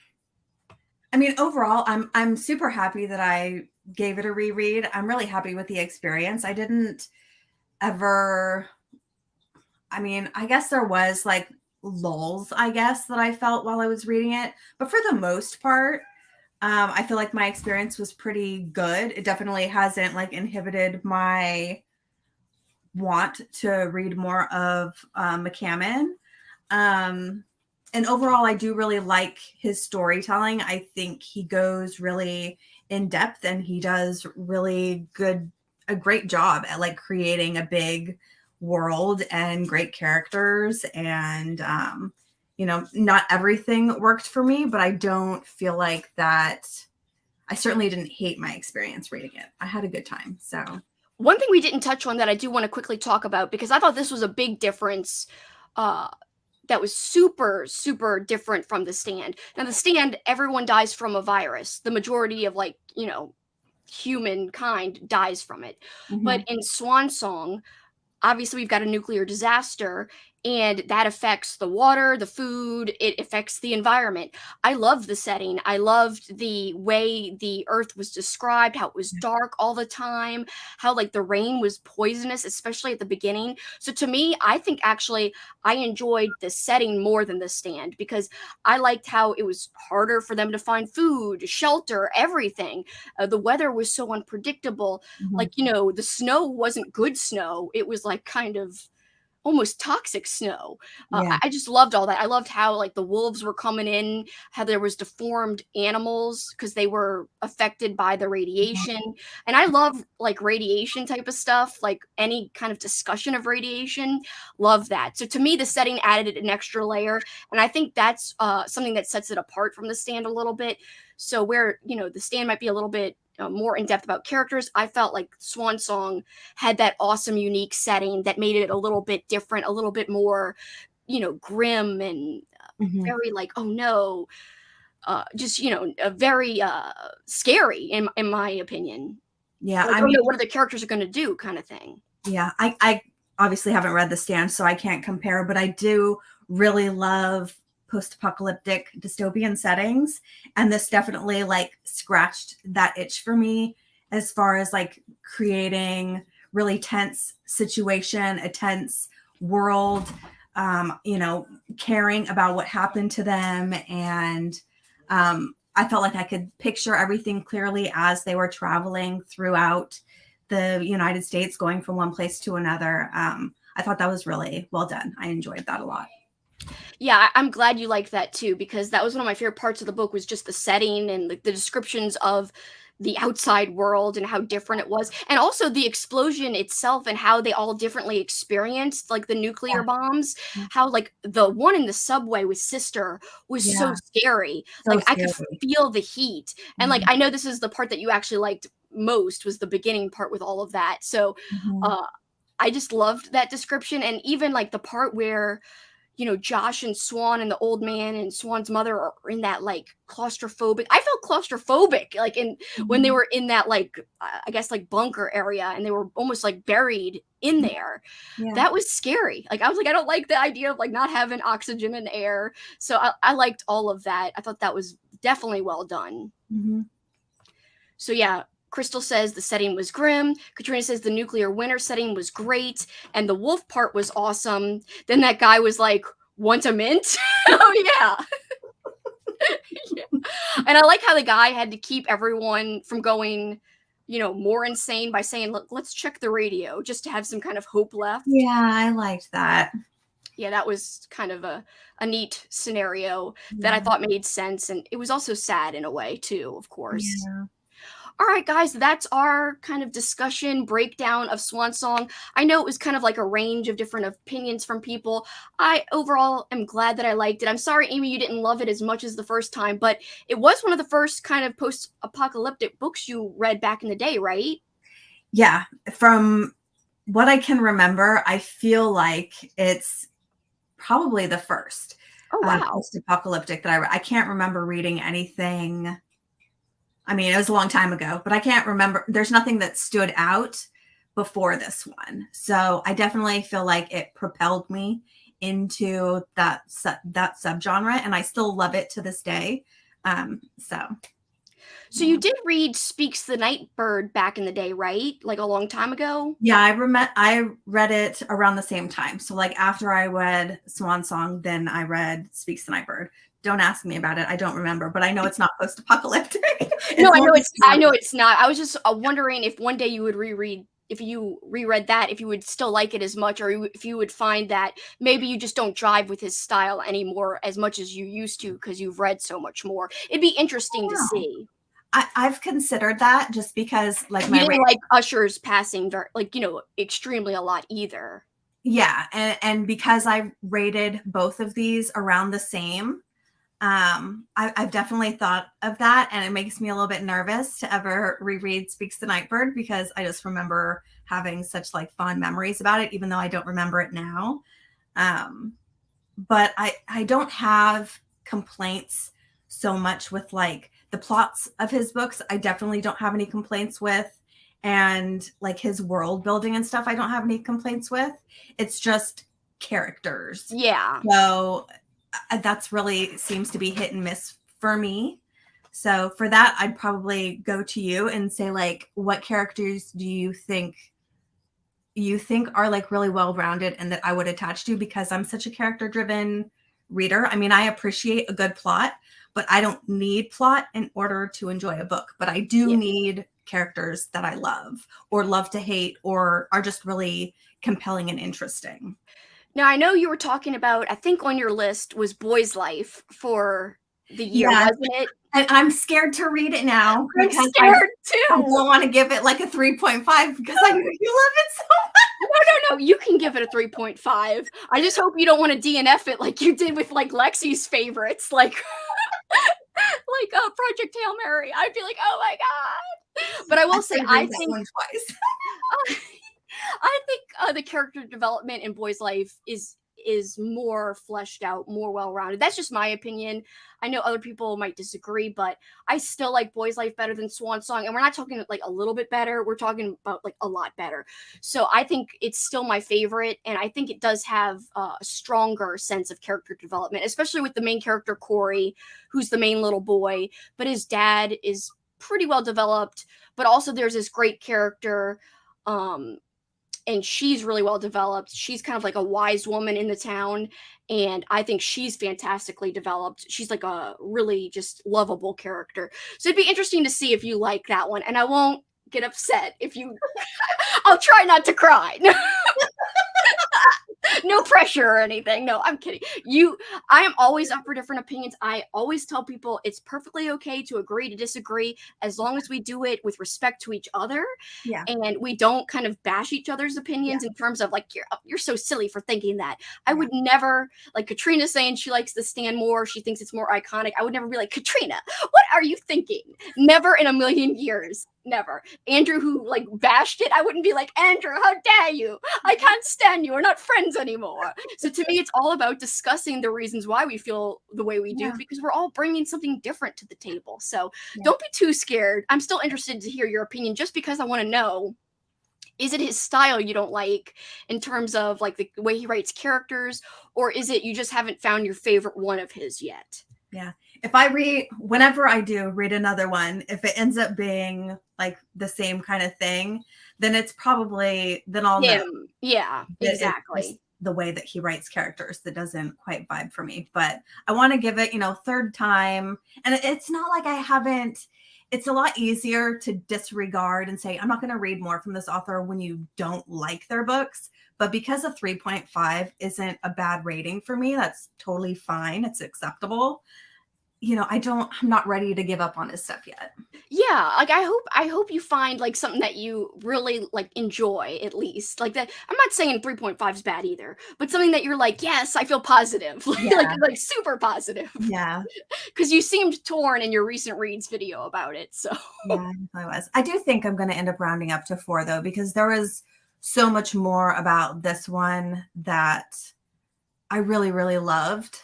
I mean, overall, I'm super happy that I gave it a reread. I'm really happy with the experience. I didn't ever, I mean, I guess there was like lulls, I guess, that I felt while I was reading it. But for the most part, I feel like my experience was pretty good. It definitely hasn't like inhibited my want to read more of McCammon. Um, and overall, I do really like his storytelling. I think he goes really in depth and he does a great job at like creating a big world and great characters. And, not everything worked for me, but I don't feel like that. I certainly didn't hate my experience reading it. I had a good time. So, One thing we didn't touch on that I do want to quickly talk about, because I thought this was a big difference, uh, that was super, super different from The Stand. Now, The Stand, everyone dies from a virus. The majority of, like, humankind dies from it. But mhm. in Swan Song, obviously we've got a nuclear disaster, and that affects the water, the food, it affects the environment. I loved the setting. I loved the way the earth was described, how it was dark all the time, how like the rain was poisonous, especially at the beginning. So to me, I think actually I enjoyed the setting more than The Stand, because I liked how it was harder for them to find food, shelter, everything. The weather was so unpredictable. Mhm. Like, the snow wasn't good snow. It was like kind of almost toxic snow. Yeah. I just loved all that. I loved how like the wolves were coming in, how there was deformed animals because they were affected by the Mhm. radiation. And I love like radiation type of stuff, like any kind of discussion of radiation. Love that. So to me, the setting added an extra layer, and I think that's something that sets it apart from The Stand a little bit. So where The Stand might be a little bit more in depth about characters, I felt like Swan Song had that awesome, unique setting that made it a little bit different, a little bit more, grim and Mhm. very like, oh no, just very scary in my opinion. Yeah, Like, I oh mean, no, what are the characters are going to do, kind of thing. yeah, I obviously haven't read The Stand, so I can't compare, but I do really love post-apocalyptic dystopian settings, and this definitely like scratched that itch for me as far as like creating really tense situation, a tense world, caring about what happened to them, and I felt like I could picture everything clearly as they were traveling throughout the United States, going from one place to another. I thought that was really well done. I enjoyed that a lot. Yeah, I'm glad you liked that too, because that was one of my favorite parts of the book, was just the setting and the descriptions of the outside world and how different it was, and also the explosion itself and how they all differently experienced like the nuclear bombs. Yeah. How like the one in the subway with Sister was so Yeah. scary. So Like I could scary. feel the heat, and like Mhm. I know this is the part that you actually liked most, was the beginning part with all of that. So Mhm. uh I just loved that description, and even like the part where Josh and Swan and the old man and Swan's mother are in that like claustrophobic. I felt claustrophobic like in when they Mhm. were in that like I guess like bunker area, and they were almost like buried in there. Yeah. That was scary. Like I was like, I don't like the idea of like not having oxygen and air. So I liked all of that. I thought that was definitely well done. Mhm. So yeah, Crystal says the setting was grim. Katrina says the nuclear winter setting was great, and the wolf part was awesome. Then that guy was like, "Want a mint?" Oh yeah. Yeah. And I like how the guy had to keep everyone from going, more insane by saying, "Look, let's check the radio," just to have some kind of hope left. Yeah, I liked that. Yeah, that was kind of a neat scenario that I Yeah. thought made sense, and it was also sad in a way too, of course. Yeah. All right, guys, that's our kind of discussion breakdown of Swan Song. I know it was kind of like a range of different opinions from people. I overall am glad that I liked it. I'm sorry, Amy, you didn't love it as much as the first time, but it was one of the first kind of post apocalyptic books you read back in the day, right? Yeah. From what I can remember, I feel like it's probably the first Oh, wow. post-apocalyptic that I read. I can't remember reading anything. I mean, it was a long time ago, but I can't remember. There's nothing that stood out before this one. So I definitely feel like it propelled me into that subgenre, and I still love it to this day. So So you did read Speaks the Nightbird back in the day, right? Like a long time ago? yeah, I read it around the same time. So like after I read Swan Song, then I read Speaks the Nightbird. Don't ask me about it. I don't remember, but I know it's not post-apocalyptic. No, It's more I know it's not. I was just wondering if one day you would reread if you reread that, if you would still like it as much, or if you would find that maybe you just don't drive with his style anymore as much as you used to because you've read so much more. It'd be interesting to wow. see. I've considered that just because like You my didn't rate. like Usher's passing, like extremely a lot either. Yeah, and because I rated both of these around the same, I've definitely thought of that, and it makes me a little bit nervous to ever reread Speaks the Nightbird because I just remember having such like fond memories about it, even though I don't remember it now. Um, but I don't have complaints so much with like the plots of his books. I definitely don't have any complaints with, and like his world building and stuff I don't have any complaints with. It's just characters. Yeah. So that's really seems to be hit and miss for me. So for that, I'd probably go to you and say like, what characters do you think are like really well rounded and that I would attach to, because I'm such a character driven reader. I mean, I appreciate a good plot, but I don't need plot in order to enjoy a book. But I do Yeah. need characters that I love or love to hate or are just really compelling and interesting. Now I know you were talking about, I think on your list was Boy's Life for the year, Yeah. wasn't it? And I'm scared to read it now I'm because scared I too. don't want to give it like a 3.5 because I know you love it so much. No, you can give it a 3.5. I just hope you don't want to DNF it like you did with like Lexi's favorites, like like Project Hail Mary. I'd be like, oh my god. But I I will say, could read that one twice. I think the character development in Boy's Life is more fleshed out, more well rounded. That's just my opinion. I know other people might disagree, but I still like Boy's Life better than Swan Song. And we're not talking like a little bit better. We're talking about like a lot better. So I think it's still my favorite, and I think it does have a stronger sense of character development, especially with the main character Corey, who's the main little boy, but his dad is pretty well developed. But also there's this great character. Um, and she's really well developed. She's kind of like a wise woman in the town, and I think she's fantastically developed. She's like a really just lovable character. So it'd be interesting to see if you like that one, and I won't get upset if you I'll try not to cry. No pressure or anything. No, I'm kidding. I am always up for different opinions. I always tell people it's perfectly okay to agree to disagree as long as we do it with respect to each other, Yeah. and we don't kind of bash each other's Yeah. opinions in terms of like you're so silly for thinking that. I Yeah. would never, like Katrina saying she likes the stand more, she thinks it's more iconic. I would never be like, Katrina, what are you thinking? Never in a million years. Never. Andrew, who like bashed it, I wouldn't be like, Andrew, how dare you? I can't stand you. We're not friends anymore. So to me, it's all about discussing the reasons why we feel the way we do, Yeah. because we're all bringing something different to the table. So Yeah. don't be too scared. I'm still interested to hear your opinion just because I want to know, is it his style you don't like in terms of like the way he writes characters, or is it you just haven't found your favorite one of his yet? Yeah. Whenever I do read another one, if it ends up being like the same kind of thing, then then I'll know Him. Yeah, that it's just exactly. the way that he writes characters that doesn't quite vibe for me. But I want to give it, third time. And it's not like it's a lot easier to disregard and say, I'm not going to read more from this author when you don't like their books. But because a 3.5 isn't a bad rating for me, that's totally fine. It's acceptable. I'm not ready to give up on his stuff yet. Yeah, like I hope you find like something that you really like enjoy at least. Like that I'm not saying 3.5 is bad either, but something that you're like, "Yes, I feel positive." Yeah. Like super positive. Yeah. Cuz you seemed torn in your recent reads video about it. So, Yeah, I was. I do think I'm going to end up rounding up to 4 though, because there was so much more about this one that I really, really loved.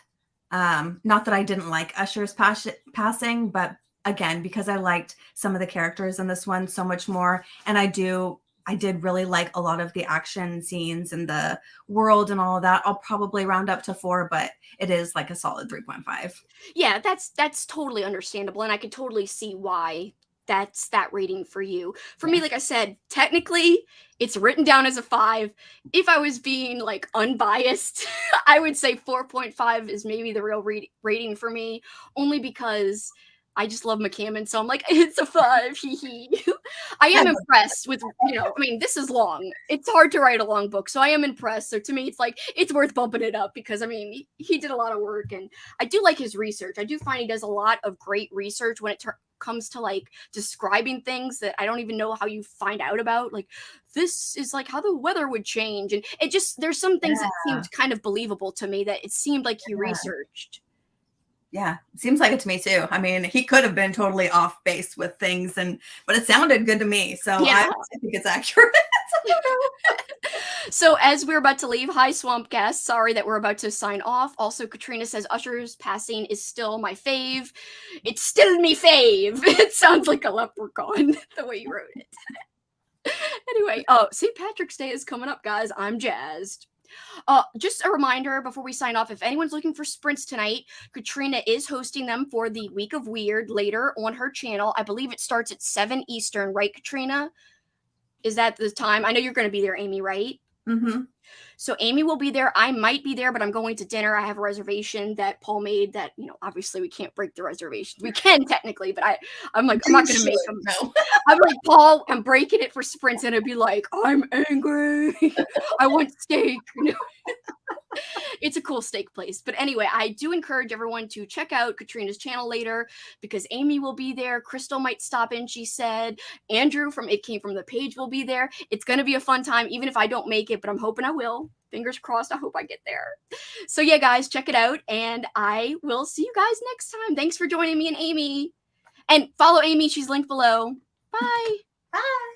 Not that I didn't like Usher's passing, but again, because I liked some of the characters in this one so much more. And I did really like a lot of the action scenes and the world and all of that. I'll probably round up to 4, but it is like a solid 3.5. yeah, that's totally understandable and I could totally see why that's that rating for you. For me, Yeah. like I said, technically it's written down as a 5. If I was being like unbiased, I would say 4.5 is maybe the real rating for me, only because I just love McCammon, so I'm like, it's a 5. Hee hee. I I am love impressed with, I mean, this is long. It's hard to write a long book, so I am impressed. So to me, it's like it's worth bumping it up because I mean, he did a lot of work, and I do like his research. I do find he does a lot of great research when it comes to like describing things that I don't even know how you find out about. Like this is like how the weather would change, and it just there's some things that Yeah. seemed kind of believable to me that it seemed like he Yeah. researched. Yeah, seems like it to me too. I mean, he could have been totally off base with things, but it sounded good to me. So I Yeah. think it's accurate. So as we're about to leave, hi Swamp Guest. Sorry that we're about to sign off. Also, Katrina says Usher's passing is still my fave. It's still me fave. It sounds like a leprechaun the way you wrote it. Anyway, oh, St. Patrick's Day is coming up, guys. I'm jazzed. Just a reminder before we sign off, if anyone's looking for sprints tonight, Katrina is hosting them for the Week of Weird later on her channel. I believe it starts at 7 Eastern, right, Katrina? Is that the time? I know you're going to be there, Amy, right? Mm-hmm. So Amy will be there. I might be there, but I'm going to dinner. I have a reservation that Paul made that, obviously we can't break the reservation. We can technically, but I'm like, I'm You not going to should make them. know. I'm like, Paul, I'm breaking it for sprints. And it'd be like, I'm angry. I want steak. It's a cool steak place. But anyway, I do encourage everyone to check out Katrina's channel later because Amy will be there. Crystal might stop in, she said. Andrew from It Came From the Page will be there. It's going to be a fun time, even if I don't make it, but I'm hoping I will. Fingers crossed, I hope I get there. So yeah, guys, check it out. And I will see you guys next time. Thanks for joining me and Amy. And follow Amy. She's linked below. Bye. Bye.